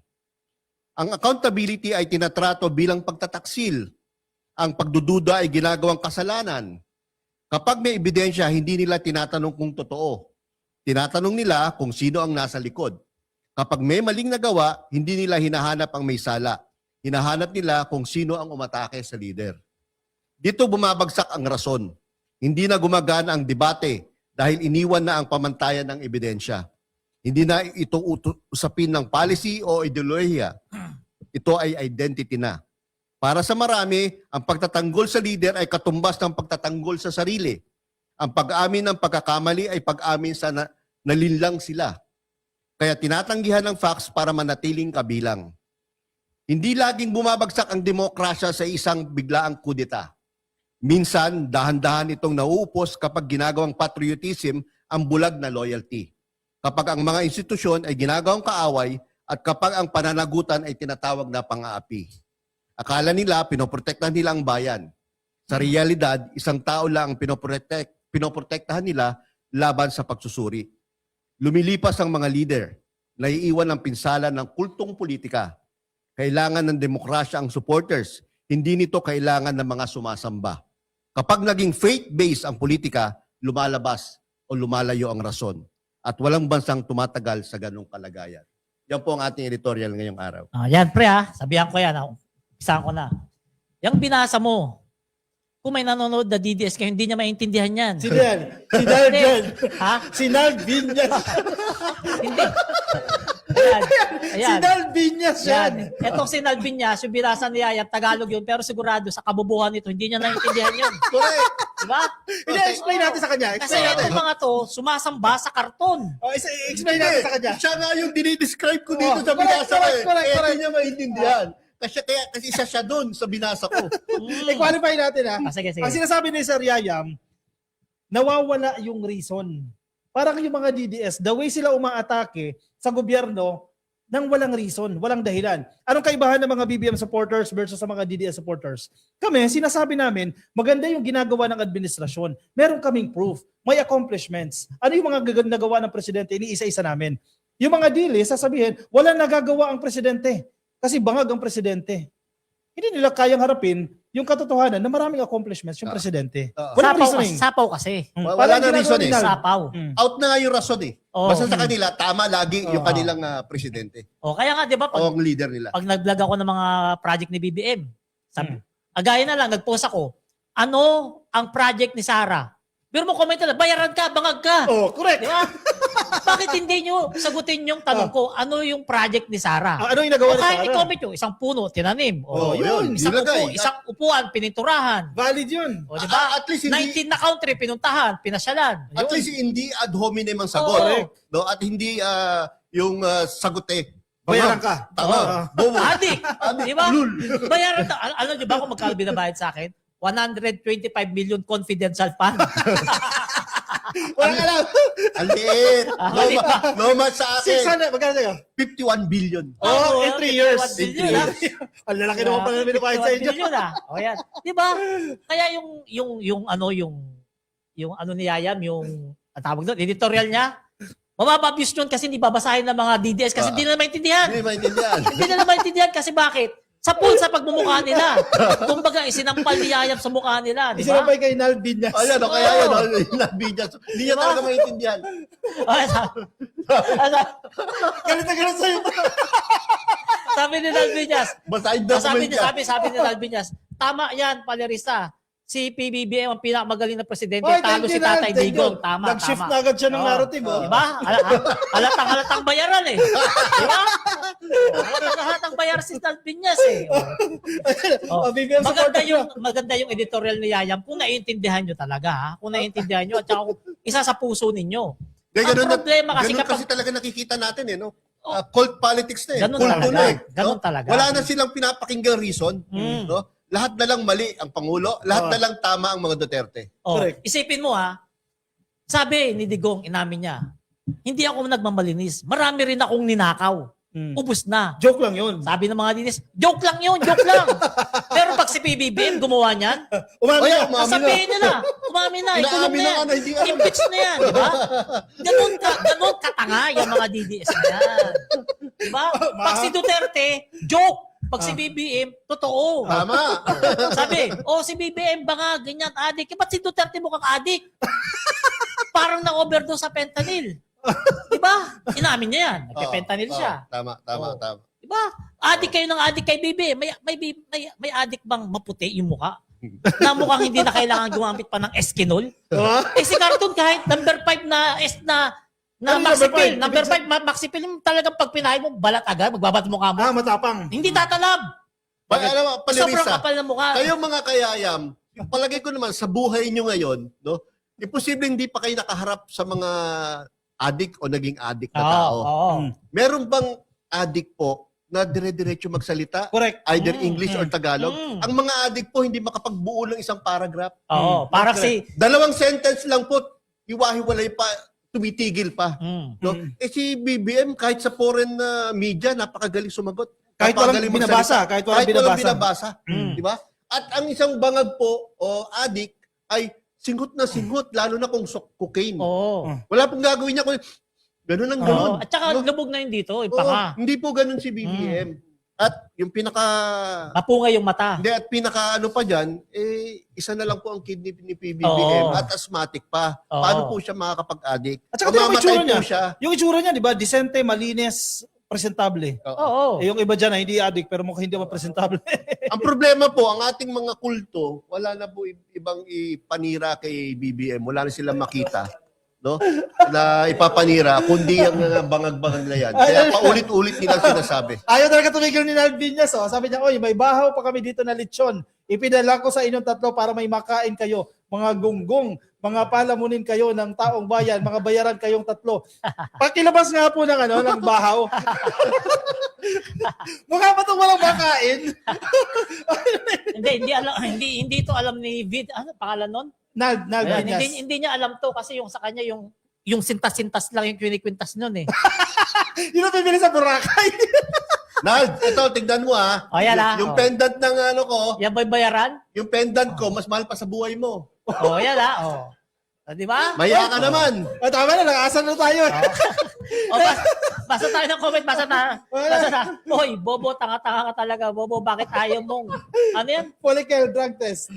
Ang accountability ay tinatrato bilang pagtataksil. Ang pagdududa ay ginagawang kasalanan. Kapag may ebidensya, hindi nila tinatanong kung totoo. Tinatanong nila kung sino ang nasa likod. Kapag may maling nagawa, hindi nila hinahanap ang may sala. Hinahanap nila kung sino ang umatake sa leader. Dito bumabagsak ang rason. Hindi na gumagana ang debate dahil iniwan na ang pamantayan ng ebidensya. Hindi na ito usapin ng policy o ideolohiya. Ito ay identity na. Para sa marami, ang pagtatanggol sa leader ay katumbas ng pagtatanggol sa sarili. Ang pag-amin ng pagkakamali ay pag-amin sa nalinlang sila. Kaya tinatanggihan ng facts para manatiling kabilang. Hindi laging bumabagsak ang demokrasya sa isang biglaang kudeta. Minsan, dahan-dahan itong nauupos kapag ginagawang patriotism ang bulag na loyalty. Kapag ang mga institusyon ay ginagawang kaaway at kapag ang pananagutan ay tinatawag na pang-aapi. Akala nila pinoprotektahan nila ang bayan. Sa realidad, isang tao lang ang pinoprotektahan nila laban sa pagsusuri. Lumilipas ang mga leader, naiiwan ang pinsala ng kultong politika. Kailangan ng demokrasya ang supporters, hindi nito kailangan ng mga sumasamba. Kapag naging faith-based ang politika, lumalabas o lumalayo ang rason. At walang bansang tumatagal sa ganong kalagayan. Yan po ang ating editorial ngayong araw. Yan pre sabihan ko yan. Isahan ko na. Yung binasa mo, kung may nanonood na DDS kayo, hindi niya maintindihan yan. Sino yan? Si Nald Hindi. yan. Ha? Si Nald Viñas. Hindi. Ayan. Si Ayan. Nald Viñas yan. Yan. Etong si Nald Viñas, yung binasa niya yan, Tagalog yun, pero sigurado sa kabubuhan nito, hindi niya naintindihan yun. Correct! Diba? Hindi, explain natin sa kanya. Kasi Explain natin. itong mga to, sumasamba sa karton. Explain natin sa kanya. Siya nga yung dinidescribe ko dito Oh, sa binasa ko correct, correct, Kaya correct. hindi niya maintindihan. Kasi isa siya doon sa binasa ko. I-qualify natin ha. Sige, sige. Ang sinasabi ni Sir Yayam, nawawala yung reason. Parang yung mga DDS, the way sila umaatake sa gobyerno, nang walang reason, walang dahilan. Anong kaibahan ng mga BBM supporters versus sa mga DDS supporters? Kami, sinasabi namin, maganda yung ginagawa ng administrasyon. Meron kaming proof. May accomplishments. Ano yung mga nagawa ng presidente? Iniisa-isa namin. Yung mga dili, sasabihin, wala nagagawa ang presidente. Kasi bangag ang presidente. Hindi nila kayang harapin yung katotohanan na maraming accomplishments yung presidente. Walang reasoning. Sapaw kasi. Wala Parang na reason ginagawa ni eh. Nald. Sapaw. Out na nga yung rason eh. Oo. Basta sa kanila, tama lagi yung Oo. kanilang presidente. Kaya nga, di ba, O ang leader nila. pag nag-vlog ako ng mga project ni BBM, sabi, agaya na lang, nag-post ako, ano ang project ni Sarah? Pero mo comment na, bayaran ka, bangag ka. Oh, correct. Di ba? Bakit hindi nyo sagutin yung tanong ko, ano yung project ni Sarah? Ano yung nagawa O ni kahit Sarah? i-comment nyo, isang puno, tinanim. Oh, O, yun. isang, Nilagay. isang upuan, pininturahan. Valid yun. O, di ba? At least hindi 19 na country, pinuntahan, pinasyalan. At least hindi ad hominem ang sagot. Correct. No? At hindi yung sagot Bayaran ka. Tama. Oo. Bobo. Adik. Di ba? Bayaran ta. Alam niyo ba kung magkano binabayad sa akin? 125 million confidential fund. Walang alam. Ang liit. Maliit ba? No match sa akin. 600, magkano sa'yo? 51 billion. Oh, in 3 years. 51 billion, ah. Ang lalaki naman pala na binukayad sa inyo. Billion, ah. O yan. Di ba? Kaya yung ano ni Yayam, yung ang tawag doon, editorial niya, mababa-views yun kasi hindi babasahin ng mga DDS kasi hindi nila maintindihan. Hindi maintindihan. Hindi nila maintindihan kasi bakit? Sa pool sa pagmumukha nila. Kumbaga, isinampal ni Yayam sa mukha nila. Di Isa ba? pa kay Nald Viñas. Ayan, o kaya Oo. yun. Hindi niya Diba? talaga maintindihan. Galit na galit sa'yo. Sabi ni Nalviñas, Basahin document niya. sabi ni Nalviñas, tama yan, Palerista. Si PBBM ang pinakamagaling na presidente, Oy, talo thank si you, Nald. Tatay Thank you. Digong. Tama, Nag-shift tama. na agad siya ng Oo. narrative. Oh. Diba? Halatang bayaran eh. Diba? Halatang bayar si Nalviñas eh. Oh, BBM Maganda yung editorial ni Yayam kung naiintindihan nyo talaga. Ha? Kung naiintindihan nyo at saka kung isa sa puso ninyo. Kaya Ang problema kasi ganun kapag kasi talaga nakikita natin no? Cult politics na eh. Ganun Kulto talaga. na eh. Ganun no? talaga. Wala na silang pinapakinggang reason. Mm. No? Lahat na lang mali ang Pangulo. Lahat na lang tama ang mga Duterte. Correct. Isipin mo sabi ni Digong, inamin niya, hindi ako nagmamalinis. Marami rin akong ninakaw. Ubus na. Joke lang yun. Sabi ng mga dinis, joke lang yun, joke lang. Pero pag si PBBM gumawa niyan, Umamin Ayan, na. umamin sasabihin nila, umamin na, ikulong Inaamin na na yan. nga na hindi alam. Impeach na yan, di ba? Ganun katanga yung mga DDS na yan. Di ba? Pag si Duterte, joke. Pag si BBM, totoo. Tama. Sabi, si BBM ba nga, ganyan, adik. Ba't si Duterte mukhang adik? Parang na-overdose sa fentanyl. Diba? Inamin niya yan. Nagpe-fentanyl siya. Tama. Diba? Adik kayo ng adik kay BBM. May adik bang maputi yung mukha? Na mukhang hindi na kailangan gumamit pa ng Eskinol? Si Cartoon kahit number 5 na Ano yung Maxi number Pill. five? Number 5 Maxi Pill yung talagang pag pinahin mo, balat agad, magbabat mukha mo. Matapang. Hindi tatalab. Alam mo, Sobrang Palirisa, kapal ng mukha. kayo mga kayayam, yung palagay ko naman sa buhay nyo ngayon, no? Imposible hindi pa kayo nakaharap sa mga adik o naging adik na tao. Oo. Meron bang adik po na dire-diretso magsalita? Correct. Either English or Tagalog? Mm. Ang mga adik po hindi makapagbuo ng isang paragraph. Oo. Parang correct. si... Dalawang sentence lang po, hiwa-hiwalay pa, tumitigil pa. No? Si BBM, kahit sa foreign media, napakagaling sumagot. Kahit walang Napakagaling binabasa. magsalita. Kahit walang binabasa. Mm. Di ba? At ang isang bangag po o adik ay singhot na singhot, lalo na kung cocaine. Oo. Wala pong gagawin niya kung ganun ang ganun. At saka No? lubog na yun dito, yung Oo, panga. hindi po ganun si BBM. At yung Mapunga yung mata. hindi, at pinaka ano pa dyan, isa na lang po ang kidney ni PBBM Oo. at asthmatic pa. Oo. Paano po siya makakapag-addict? At saka tingnan mo yung itsura Mamamatay niya. po siya. Yung itsura niya, di ba? Decente, malinis, presentable. Oo. Yung iba dyan, hindi addict, pero mukhang hindi presentable. Ang problema po, ang ating mga kulto, wala na po ibang ipanira kay BBM. Wala na silang makita. No? Na ipapanira, kundi ang bangag-bangag na yan. Kaya paulit-ulit nilang sinasabi. Ayaw talaga tumigil ni Nalvinas. Sabi niya, may bahaw pa kami dito na lechon. Ipinala ko sa inyong tatlo para may makain kayo. Mga gunggong, mga palamunin kayo ng taong bayan, mga bayaran kayong tatlo. Pakilabas nga po ng bahaw. Mukha ba itong walang makain? Hindi ito alam ni Vid. Ano pangalan nun? Nalvinas. Hindi niya alam to kasi yung sa kanya yung sintas-sintas lang yung kwinikwintas nun eh. Yun ang bibili sa Boracay. Nald, ito, tignan mo ha. Yan ah. Yung pendant ng ano ko, Yan ba'y bayaran? yung pendant ko, mas mahal pa sa buhay mo. Yan ah. Di ba? Maya ka naman. Tama na, nakasan na tayo. Basta tayo ng comment, basta Hoy, bobo, tanga-tanga ka talaga. Bobo, bakit ayaw mong? Ano yan? Follicle drug test.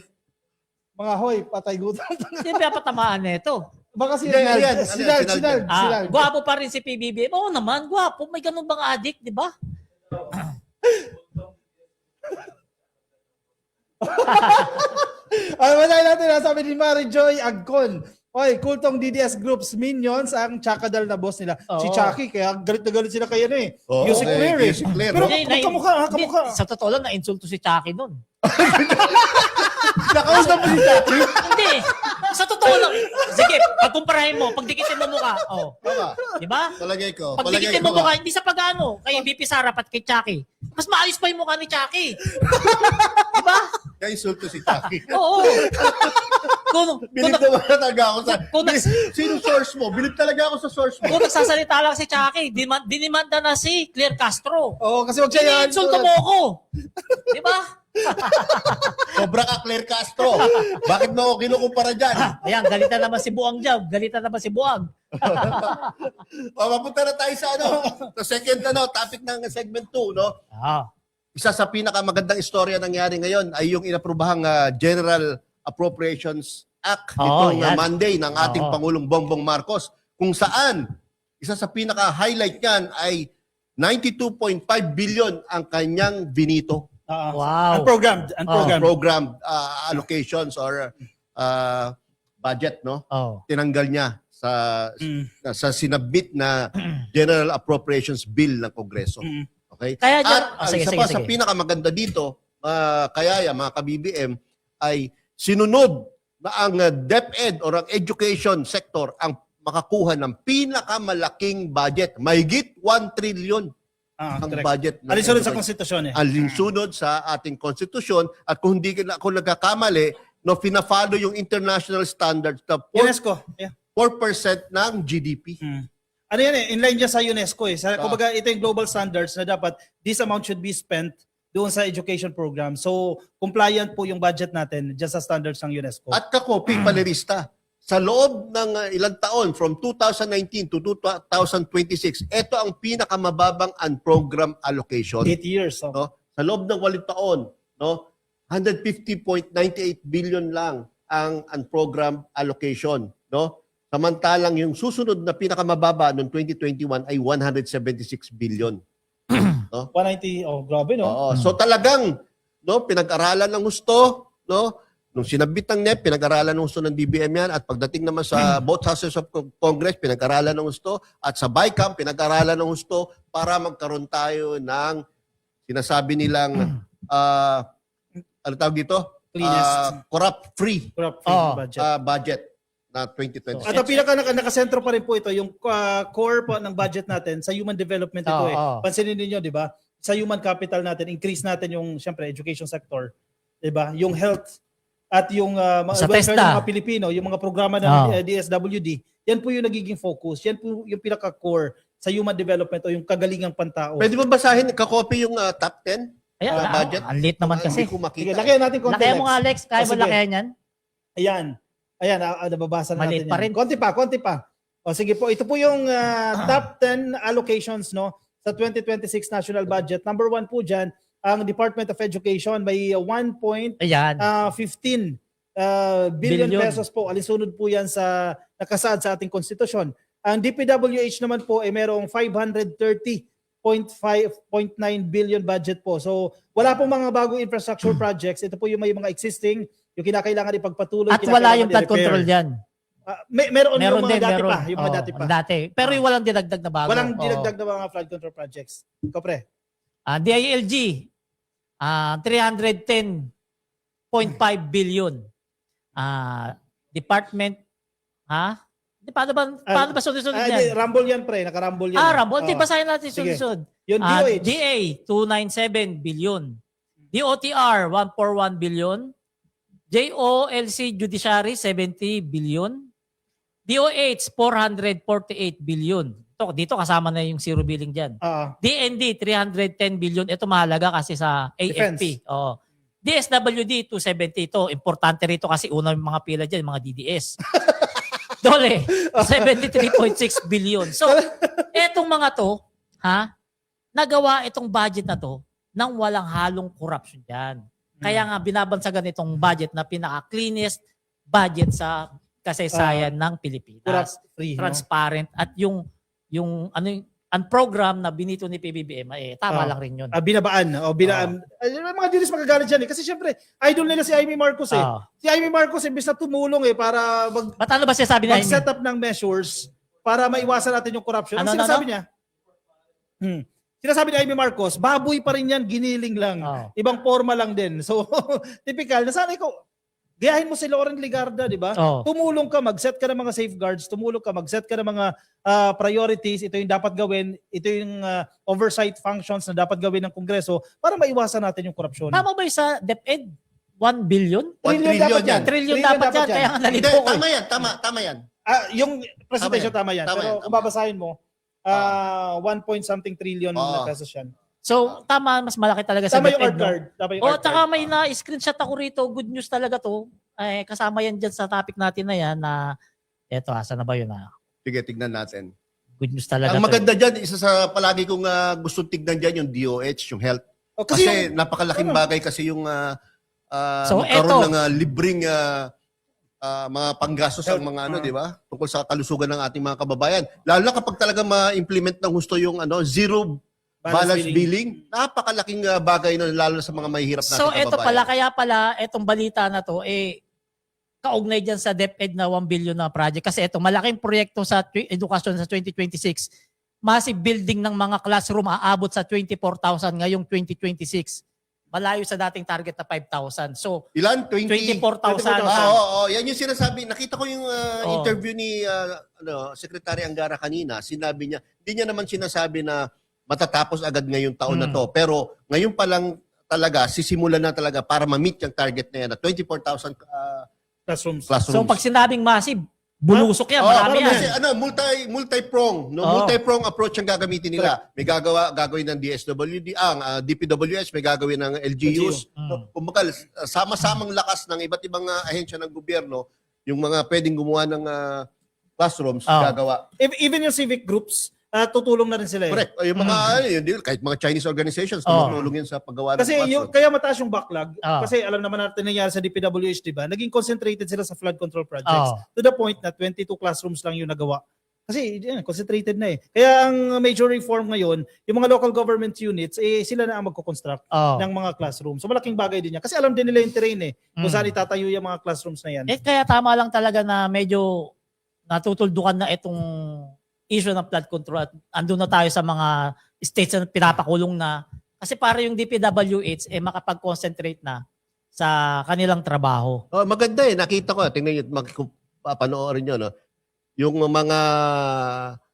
Mga hoy, patay gutom. Hindi ba patamaan nito? Baka si Hindi, Nald. yan. Si Ano yan, Nald, si si Nald, si Ah, Nald. gwapo pa rin si PBBM. Oo naman, gwapo. May ganun bang addict, di ba? Wala natin, sabi ni Mary Joy Agcon. Oy, kultong DDS Groups Minions ang Chakadal na boss nila. Si Oo. Chucky, kaya galit na galit sila kayo Oo, Music okay, Clear eh. Music Clear, Pero no? kamukha, kamukha. Sa totoo lang, na-insulto si Chucky nun. Nakausap mo si Chucky. Hindi. Sa totoo lang. Sige, pagkumparahin mo, pagdikitin mo mukha. Tama. Di ba? Palagay ko. Pagdikitin mo mukha, hindi sa pag-ano, kay BP Sara at kay Chucky. Mas maayos pa yung mukha ni Chucky. Di ba? Kaya insulto si Taki. Oo. Kung Bilib naman talaga ako sa... kung nag- Sino source mo? Bilib talaga ako sa source mo. nagsasalita lang si Chucky, dinimanda na si Claire Castro. Oo, kasi wag siya yan. Ini-insulto mo ako. Di ba? Sobra ka, Claire Castro. Bakit mo ako kinukumpara dyan? Ayan, galitan naman si Buang Jab. Galitan naman si Buang. Mapunta na tayo sa sa second topic ng segment 2, no? Isa sa pinakamagandang istorya nangyari ngayon ay yung inaprubahang General Appropriations Act nitong yan. Monday ng ating Oo. Pangulong Bongbong Marcos, kung saan isa sa pinaka-highlight niyan ay 92.5 billion ang kanyang binito. Wow. Unprogrammed. Programmed allocations or budget, no? Oh. Tinanggal niya sa sinabit na General Appropriations Bill ng Kongreso. Okay? Kaya dyan, At ang sige, isa sige, pa sa sige. pinakamaganda dito, kaya mga ka-BBM, ay sinunod na ang DepEd or ang education sector ang makakuha ng pinakamalaking budget. Mahigit 1 trillion ang budget. ng Alinsunod sa education. konstitusyon eh. Alinsunod sa ating konstitusyon at kung hindi ako nagkakamali, no, pina-follow yung international standards na 4% UNESCO. Yeah. ng GDP. Ano yan eh, inline niya sa UNESCO eh. Kumbaga, ito yung global standards na dapat this amount should be spent doon sa education program. So, compliant po yung budget natin dyan sa standards ng UNESCO. At kakopi, panelista, sa loob ng ilang taon, from 2019 to 2026, ito ang pinakamababang unprogrammed allocation. 8 years. No? sa loob ng 8 taon, no, 150.98 billion lang ang unprogrammed allocation, no? Samantalang yung susunod na pinakamababa noong 2021 ay 176 billion. 190, grabe, no? Oo. So talagang, no, pinag-aralan ng gusto, no? Nung sinabit ng NEP, pinag-aralan ng gusto ng DBM yan, at pagdating naman sa both houses of Congress, pinag-aralan ng gusto, at sa BICAM, pinag-aralan ng gusto para magkaroon tayo ng sinasabi nilang ano tawag dito? Cleanest. Corrupt-free Corrupt budget. budget na 2026. At ang pinaka nakasentro pa rin po ito, yung core po ng budget natin sa human development ito Pansinin niyo, di ba? Sa human capital natin, increase natin yung, syempre, education sector, di ba? Yung health at yung Sa welfare TESDA. ng mga Pilipino, yung mga programa ng DSWD, yan po yung nagiging focus. Yan po yung pinaka-core sa human development o yung kagalingang pantao. Pwede ba basahin, kakopy yung top 10? Ayan, Budget? ang late naman kasi. Hindi ko Sige, makita. lakihan natin konti, Lakayan mo nga, Alex. Kaya mo sige. lakayan yan? Ayan, nababasa na Maliit natin pa yan. rin. Konti pa. O sige po, ito po yung top 10 allocations, no, sa 2026 national budget. Number 1 po dyan, ang Department of Education may 1.15 Ayan. billion Billion. pesos po. Alinsunod po yan sa nakasaad sa ating konstitusyon. Ang DPWH naman po ay merong 530.9 billion budget po. So wala pong mga bagong infrastructure projects. Ito po yung may mga existing, yung kinakailangan ipagpatuloy. At wala kinakailangan yung flood i-repair. control dyan. Meron yung mga din, dati meron. pa. Yung mga dati pa. Dati. Pero yung walang dinagdag na bago. Walang Oo. dinagdag na mga flood control projects. Ikaw, pre. DILG, 310.5 billion. Department, Paano ba sunod-sunod yan? Rumble yan, pre. Nakarumble yan. Rumble. Di, Oo. basahin natin Sige. sunod-sunod. Yung DOH. DA, 297 billion. DOTR, 141 billion. JOLC Judiciary, 70 billion. DOH, 448 billion. Dito kasama na yung zero billing dyan. DND, 310 billion. Ito mahalaga kasi sa AFP. Oo. DSWD, 270. Ito, importante rito kasi una yung mga pila dyan, mga DDS. Dole, 73.6 billion. So, etong mga to, nagawa itong budget na to nang walang halong corruption dyan. Kaya nga binabansagan itong budget na pinaka-cleanest budget sa kasaysayan ng Pilipinas. Free, Transparent at yung ang program na binito ni PBBM, tama lang rin yun. Binabaan. Mga dinis magagalit dyan Kasi syempre, idol nila si Amy Marcos Si Amy Marcos, imbis na tumulong para Ba't ano ba siya sabi na mag-set up ng measures para maiwasan natin yung corruption. Ang sinasabi niya, sinasabi ni Amy Marcos, baboy pa rin yan, giniling lang. Ibang forma lang din. So, typical. Nasaan ikaw, gayahin mo si Lauren Ligarda, di ba? Tumulong ka, mag-set ka ng mga safeguards, tumulong ka, mag-set ka ng mga priorities, ito yung dapat gawin, ito yung oversight functions na dapat gawin ng Kongreso para maiwasan natin yung korupsyon. Tama ba yung sa DepEd? 1 billion? 1 trillion yan. Trillion dapat yan. Kaya nga Hindi, nalito ko. tama yan. Tama yan. Yung presentation tama yan. Tama Pero yan. kung babasahin mo, 1 point something trillion na pesos yan. So, tama, mas malaki talaga sa Tama yung DepEd. art card. Tama yung art Tsaka card. may na-screenshot ako rito. Good news talaga to. Kasama yan dyan sa topic natin na yan na eto, asa na ba yun Sige, tignan natin. Good news talaga Ang to. maganda dyan, isa sa palagi kong gustong tignan dyan, yung DOH, yung health. Kasi napakalaking bagay kasi yung So, magkaroon ng libreng mga panggastos ang mga di ba? Tungkol sa kalusugan ng ating mga kababayan. Lalo na kapag talaga ma-implement ng gusto yung zero balance billing. Napakalaking bagay na lalo na sa mga mahihirap nating So, kababayan. eto pala, kaya pala, etong balita na to, kaugnay dyan sa DepEd na 1 billion na project. Kasi eto, malaking proyekto sa edukasyon sa 2026. Massive building ng mga classroom aabot sa 24,000 ngayong 2026. Malayo sa dating target na 5,000. So, Ilan? 24,000. Oo, yan yung sinasabi. Nakita ko yung interview ni Secretary Angara kanina. Sinabi niya, hindi niya naman sinasabi na matatapos agad ngayong taon na to. Pero ngayon pa lang talaga, sisimulan na talaga para ma-meet yung target na yan na 24,000 classrooms. So, pag sinabing massive, bulusok yan, marami yan. Kasi multi-prong, multi-prong approach ang gagamitin nila. May gagawin ng DSWD, ang DPWH, may gagawin ng LGUs. Kumbaga, sama-samang lakas ng iba't ibang ahensya ng gobyerno, yung mga pwedeng gumawa ng classrooms, gagawa. Even yung civic groups, tutulong na rin sila. Correct. Yung mga, kahit mga Chinese organizations, Oo. tumutulong yun sa paggawa ng Kasi smartphone. kaya mataas yung backlog. Oo. Kasi alam naman natin nangyari sa DPWH, di ba? Naging concentrated sila sa flood control projects. Oo. To the point na 22 classrooms lang yung nagawa. Kasi yan, concentrated na eh. Kaya ang major reform ngayon, yung mga local government units, sila na ang magko-construct Oh. ng mga classrooms. So malaking bagay din yan. Kasi alam din nila yung terrain eh. Kung saan itatayo yung mga classrooms na yan. Kaya tama lang talaga na medyo natutuldukan na itong issue ng flood control at andun na tayo sa mga states na pinapakulong na kasi para yung DPWH makapag-concentrate na sa kanilang trabaho. Oh, maganda eh. Nakita ko. Tingnan nyo, panoorin nyo, no? Yung mga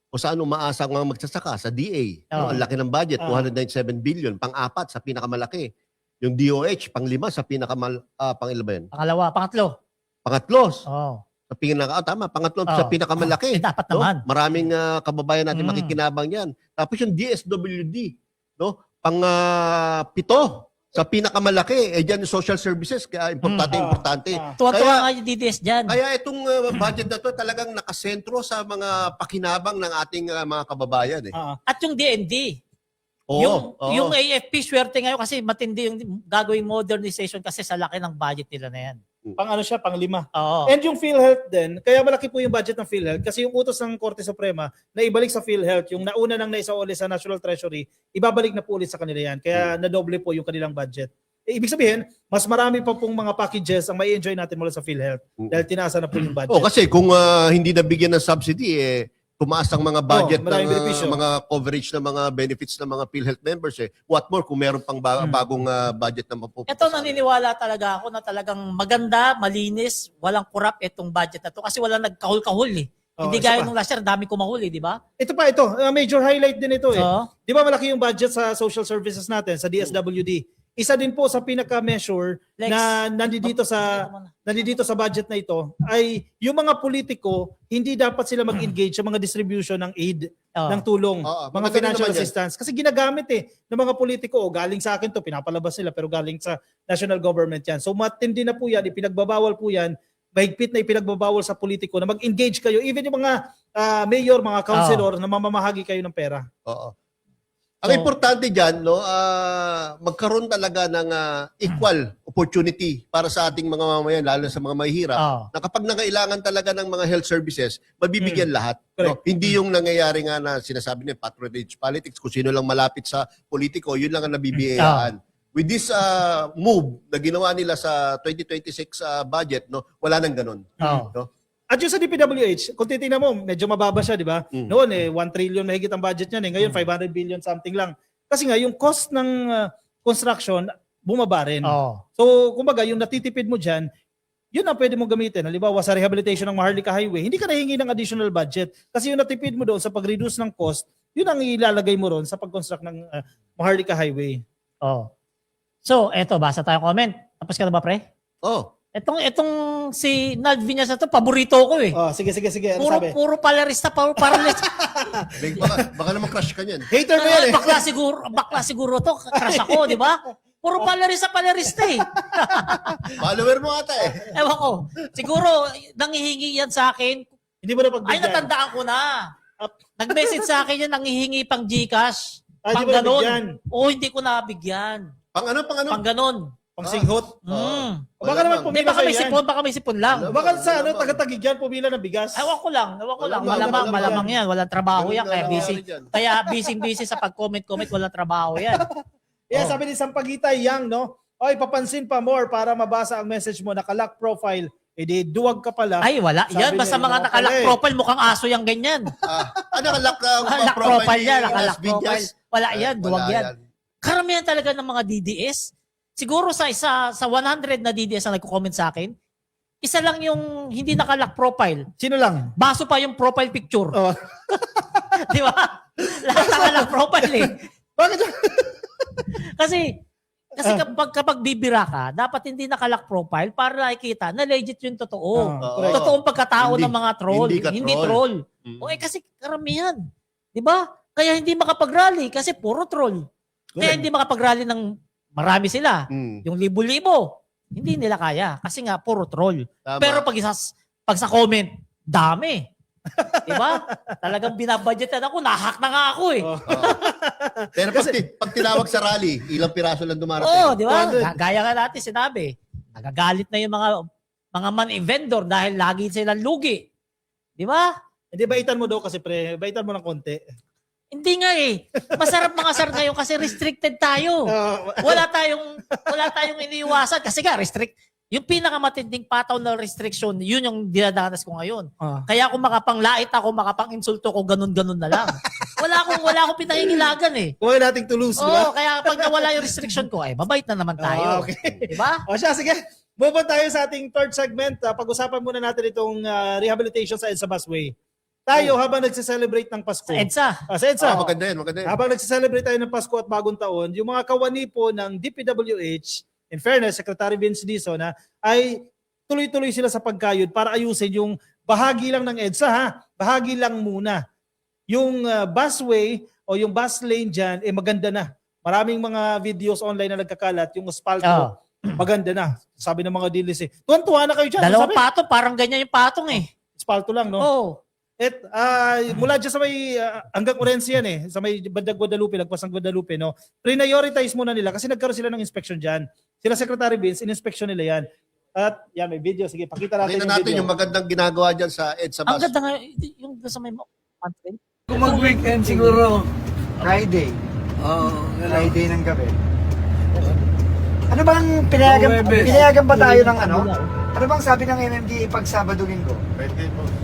kung saan umaasa ang mga magsasaka sa DA. No? Oo. Ang laki ng budget, Oo. 297 billion. Pang-apat sa pinakamalaki. Yung DOH, pang-5 sa pang-ilan ba yun? Pangalawa, pangatlo. Pangatlo. Oh. Sa tama, pangatlo Oo. sa pinakamalaki. Dapat No? naman. Maraming kababayan natin Mm. makikinabang yan. Tapos yung DSWD, no? Pito sa pinakamalaki. Dyan yung social services, kaya importante. Tuwa-tuwa nga yung DDS dyan. Kaya itong budget na to talagang nakasentro sa mga pakinabang ng ating mga kababayan. Eh. At yung DND. Oo, oo. Yung AFP, swerte ngayon kasi matindi yung gagawing modernization kasi sa laki ng budget nila na yan. Pang ano siya, pang 5. Oo. And yung PhilHealth din, kaya malaki po yung budget ng PhilHealth kasi yung utos ng Korte Suprema na ibalik sa PhilHealth, yung nauna nang naisauli sa National Treasury, ibabalik na po ulit sa kanila yan. Kaya nadoble po yung kanilang budget. Ibig sabihin, mas marami pa pong mga packages ang may enjoy natin mula sa PhilHealth dahil tinaasa na po yung budget. Oh, kasi kung hindi nabigyan ng subsidy, tumaas ang mga budget maraming ng benepisyo. mga coverage ng mga benefits ng mga PhilHealth members. What more kung meron pang bagong budget na mapupunta. Ito naniniwala talaga ako na talagang maganda, malinis, walang kurap itong budget na to kasi walang nagkahul-kahul eh. Hindi isa gaya pa. nung last year, dami kumahuli, di ba? Ito pa, major highlight din ito eh. Oo. Di ba malaki yung budget sa social services natin, sa DSWD? Isa din po sa pinaka-measure Lex, na nandito sa budget na ito ay yung mga politiko, hindi dapat sila mag-engage sa mga distribution ng aid, Oo. ng tulong, Oo, mga maganda financial naman yan. assistance. Kasi ginagamit ng mga politiko, galing sa akin to, pinapalabas nila, pero galing sa national government yan. So matindi na po yan, ipinagbabawal po yan, mahigpit na ipinagbabawal sa politiko na mag-engage kayo, even yung mga mayor, mga councilor na mamamahagi kayo ng pera. Oo. Ang importante dyan, no, magkaroon talaga ng equal opportunity para sa ating mga mamamayan, lalo sa mga mahihirap, Oo. na kapag nangailangan talaga ng mga health services, mabibigyan lahat. No? Correct. Hindi yung nangyayari nga na sinasabi niya, patronage politics, kung sino lang malapit sa politiko, yun lang ang nabibiyayaan. With this move na ginawa nila sa 2026 budget, no, wala nang ganun. Oo. No? At yung sa DPWH, kung titingnan mo, medyo mababa siya, di ba? Noon 1 trillion mahigit ang budget niyan. Ngayon 500 billion something lang. Kasi nga yung cost ng construction bumaba rin. Oo. So, kumbaga, yung natitipid mo dyan, yun ang pwede mo gamitin. Halimbawa, sa rehabilitation ng Maharlika Highway, hindi ka nahingi ng additional budget. Kasi yung natipid mo doon sa pag-reduce ng cost, yun ang ilalagay mo ron sa pag-construct ng Maharlika Highway. Oo. So, eto, basa tayong comment. Tapos ka na ba, pre? Oh. Itong si Nalvinas na to, paborito ko eh. Oh, sige. Ano sabi? Puro palarista, palarista. Baka naman crush ka niyan. Hater mo yan eh. Bakla siguro to, crush ako, di ba? Puro palarista eh. Follower mo ata eh. Ewan ko. Siguro, nangihingi yan sa akin. Hindi mo na Ay, pagbigyan. natandaan ko na. Nag-message sa akin yan, nangihingi pang Gcash. Ay, Pang di mo nabigyan. ganon. Oo, hindi ko nabigyan. Pang ano? Pang ganon. Pang singhot. Wala Baka naman bang- Hindi, pumila baka may sa'yo yan. sipon, baka may sipon lang. Baka sa taga-tagig yan, pumila ng bigas. Ewan ko lang. Malamang Malamang yan. Walang trabaho Ganun yan. na Kaya nangyayari busy. dyan. Kaya busy sa pag-comment, walang trabaho yan. Yeah, sabi ni Sampagitay Yang, no? Oy, papansin pa more para mabasa ang message mo, naka-lock profile. Di duwag ka pala. Ay, wala. Sabi Yan, niya, basta mga wala nakalock pala eh. profile, mukhang aso yung ganyan. Nakalak Lock profile yan, nakalock Vinyas? profile. Wala yan, duwag Wala yan. Karamihan talaga ng mga DDS, siguro sa 100 na DDS na nagko-comment sa akin, isa lang yung hindi nakalock profile. Sino lang? Baso pa yung profile picture. Oh. Di ba? Lahat nakalock profile eh. Bakit? Kasi kapag bibira ka, dapat hindi nakalock profile para nakikita na legit yung totoo. correct. Totoong pagkatao Hindi- ng mga troll. hindi ka Hindi troll. troll. O kasi karamihan. Di ba? Kaya hindi makapag-rally kasi puro troll. Kaya hindi makapag-rally ng marami sila. Yung libo-libo. Hindi nila kaya kasi nga puro troll. Tama. Pero pag sa comment, dami. Diba? Talagang binabudgetan ako, nahak na nga ako eh. Oh. Pero pag tinawag sa rally, ilang piraso lang dumarating. Oo, di ba? 200. Gaya nga natin sinabi, nagagalit na yung mga money vendor dahil lagi silang lugi. Di ba? Hindi, baitan mo daw kasi pre. Baitan mo ng konti. Hindi nga eh. Masarap mga sir ngayon kasi restricted tayo. Wala tayong iniiwasan kasi nga yung pinakamatinding pataw na restriction, yun yung dinadanas ko ngayon. Kaya kung makapanglait ako, makapang-insulto ko, ganun-ganun na lang. Wala akong pinangingilagan eh. Huwag nating to lose, di ba? Oo, kaya pag nawala yung restriction ko, ay mabait na naman tayo. Okay. Di ba? O siya, sige. Move on tayo sa ating third segment. Pag-usapan muna natin itong rehabilitation sa EDSA Busway. Tayo habang nagse-celebrate ng Pasko. Sa EDSA. Sa EDSA. Maganda yan, maganda yan. Habang nagse-celebrate tayo ng Pasko at Bagong Taon, yung mga kawani po ng DPWH, in fairness, Secretary Vince Dizon, ay tuloy-tuloy sila sa pagkayod para ayusin yung bahagi lang ng EDSA, ha? Bahagi lang muna. Yung busway o yung bus lane dyan, maganda na. Maraming mga videos online na nagkakalat, yung asfalto, maganda na. Sabi ng mga dealers tuwan-tuwa na kayo dyan. Dalawang Sabi, patong, parang ganyan yung patong eh. asfalto lang, no? Oo. Mula dyan sa may hanggang Orense yan sa may bandang Guadalupe, lagpas ng Guadalupe, no? Prioritize muna nila kasi nagkaroon sila ng inspection dyan. Sila Secretary Vince, in-inspection nila yan. At yan, may video. Sige, pakita natin Pakita yung natin video. yung magandang ginagawa dyan sa EDSA Ang Bus. ganda nga, yung sa may monthly. Kung mag-weekend siguro, Friday. gano'n. Friday ng gabi. Ano bang pinayagan ba tayo ng ano? Ano bang sabi ng MMDA pag Sabado-Linggo?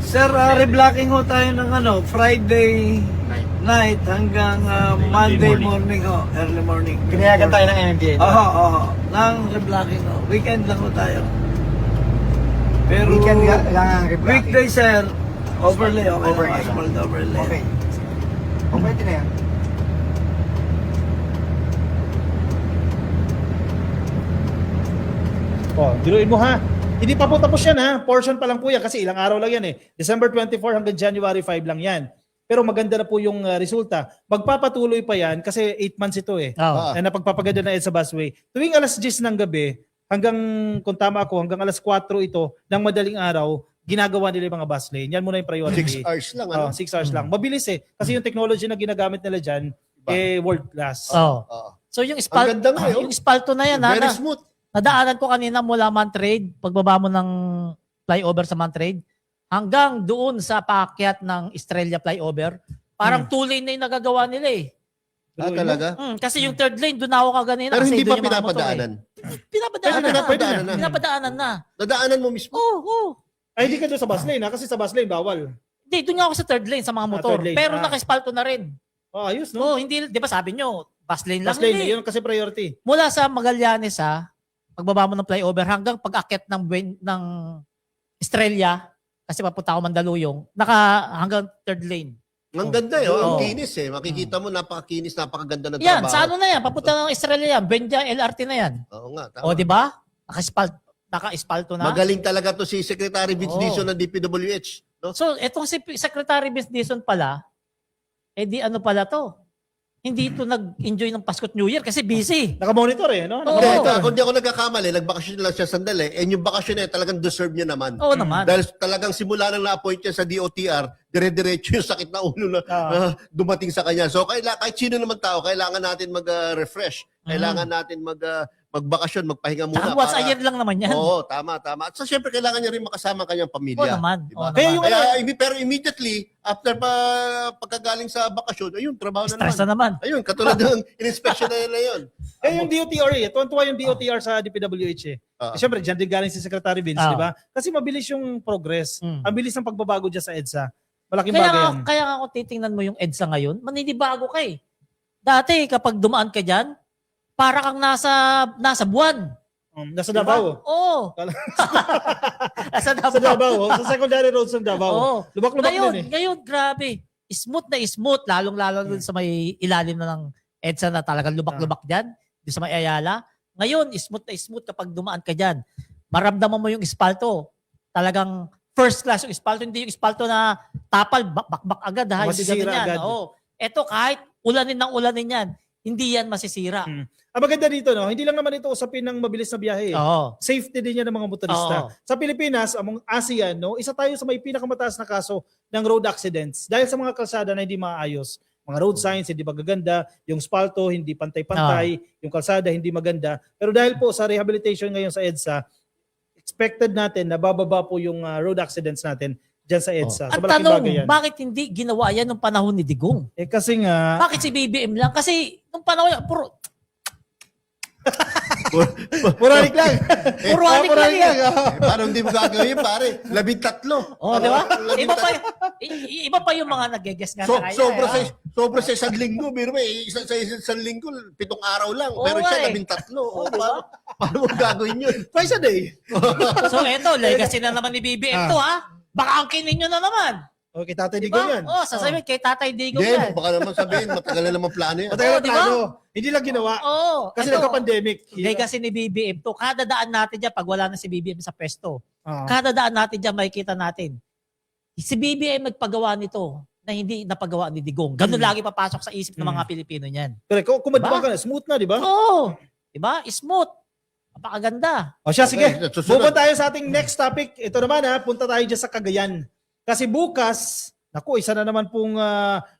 Sir, reblocking ho tayo ng Friday night hanggang Monday morning ho, early morning. Pinayagan tayo ng MMDA. Oo. Nang reblocking ho. Weekend lang ho tayo. Pero Weekend lang ang reblocking. weekday, sir, overlay. Okay, Overlay. asphalt overlay. Okay. Okay din na yan. Diluin mo ha. Hindi pa po tapos yan ha. Portion pa lang po yan kasi ilang araw lang yan December 24 hanggang January 5 lang yan. Pero maganda na po yung resulta. Magpapatuloy pa yan kasi 8 months ito Oo. na pagpapaganda na EDSA Busway. Tuwing alas 10 ng gabi, hanggang, kung tama ako, hanggang alas 4 ito ng madaling araw, ginagawa nila yung mga bus lane. Yan muna yung priority. 6 hours lang. Ano? 6 hours lang. Mabilis kasi yung technology na ginagamit nila dyan, world class. Oo. Oo. So yung Ang ganda nga, yung espalto na yan, Very smooth. nadaanan ko kanina mula Mantrade, pagbaba mo ng flyover sa Mantrade, hanggang doon sa paakyat ng Estrella flyover, parang 2 lane na yung nagagawa nila Talaga? Kasi yung third lane, doon ako kaganina. Pero kasi hindi doon pa yung mga motor, pinapadaanan. Pinapadaanan na. Pinapadaanan na. Pinapadaanan na. Nadaanan mo mismo. Oo. Ay, hindi ka doon sa bus lane kasi sa bus lane bawal. Hindi, doon nga ako sa third lane sa mga motor. third lane. Pero naka-espalto na rin. Ayos, no? Hindi, di ba sabi nyo, bus lane lang. Bus lane, Hindi. yun kasi priority. Mula sa Magallanes pagbaba mo ng flyover hanggang pag-akyat ng Estrella, kasi papunta ako Mandaluyong, hanggang third lane. Ang ganda Ang Oo. kinis Makikita mo, napakakinis, napakaganda ng Yan, trabaho. sa ano na yan, papunta ng Estrella yan, Benja, LRT na yan. Oo nga, tama. O, di ba? Naka-espalto na. Magaling talaga to si Secretary Vince Oo. Dizon ng DPWH. No? So, etong si Secretary Vince Dizon pala, di ano pala to? Hindi ito nag-enjoy ng Pasko at New Year kasi busy. Naka-monitor no? Oo. Kung di ako nagkakamali, nagbakasyon lang siya sandali. And yung bakasyon talagang deserve niya naman. Oo naman. Dahil talagang simula nang na-appoint niya sa DOTR, dire-diretso yung sakit na ulo na dumating sa kanya. So kahit sino naman tao, kailangan natin mag-refresh. Kailangan natin magbakasyon, magpahinga muna. Tsaka once a year lang naman yan. Oo, tama. At so, syempre, kailangan niya rin makasama ang kanyang pamilya. Oo naman. Diba? Oo Kaya naman. yung Pero immediately, after pagkagaling sa bakasyon, ayun, trabaho na Stress naman. na naman. Ayun, katulad ng in-inspection na nila yun. Yung DOTR tuwan-tuwa yung DOTR sa DPWH Siyempre, dyan din galing si Secretary Vince, di ba? Kasi mabilis yung progress. Ang bilis ng pagbabago dyan sa EDSA. Malaking bagay yan. Kaya nga kung titingnan mo yung EDSA ngayon, maninibago ka Dati, kapag dumaan ka dyan, para kang nasa buwan. Nasa Davao. Oo. Nasa Sa Davao. Davao. Sa secondary roads ng Davao. Oo. Lubak-lubak din Ngayon, grabe. Smooth na smooth, lalong-lalo dun sa may ilalim na ng EDSA na talagang lubak-lubak dyan, dun sa may Ayala. Ngayon, smooth na smooth kapag dumaan ka dyan. Maramdaman mo yung espalto. Talagang first class yung espalto, hindi yung espalto na tapal, bakbak agad. Hindi Masisira ganun yan. agad. Oo. Eto, kahit ulanin ng ulanin yan, hindi yan masisira. Ang maganda dito, no, hindi lang naman ito usapin ng mabilis na biyahe. Oo. Safety din yan ng mga motorista. Oo. Sa Pilipinas, among ASEAN, no, isa tayo sa may pinakamataas na kaso ng road accidents dahil sa mga kalsada na hindi maayos. Mga road signs hindi magaganda, yung spalto hindi pantay-pantay, yung kalsada hindi maganda. Pero dahil po sa rehabilitation ngayon sa EDSA, expected natin na bababa po yung road accidents natin dyan sa EDSA. So Ang malaking tanong, bagay yan. bakit hindi ginawa yan nung panahon ni Digong? Kasi nga, Bakit si BBM lang? Kasi nung panahon niya, puranik lang. Puranik lang yan. Parang hindi mo gagawin, pare. 13. Oh, di ba? Iba pa yung mga nag-guess nga na kaya. Sobra sa isang linggo. Pero sa isang linggo, 7 araw lang. Oo Pero siya, nga eh. 13. Paano mo gagawin yun? Twice a day. So eto, legacy na naman ni BBM to ha. Baka angkinin nyo na naman. Okay, Tatay Di Digong ba? yan. Oh, sasabihin kay Tatay Digong Hindi, yan. baka naman sabihin, matagal na naman plano yan. Matagal na di ba? plano. Hindi lang ginawa. Oo. Kasi Eto, nagka-pandemic. legacy ni BBM to. Kada daan natin dyan pag wala na si BBM sa pwesto. Oo. Kada daan natin dyan makikita natin. Si BBM nagpagawa nito na hindi napagawa ni Digong. Ganun lagi papasok sa isip ng mga Pilipino niyan. Correct. Kung Diba? madibang ka na, smooth na, di ba? Oo. Diba? Smooth. Napakaganda. O siya, sige. Okay, susunod. Move on tayo sa ating next topic. Ito naman ha, punta tayo dyan sa Cagayan. Kasi bukas, naku, isa na naman pong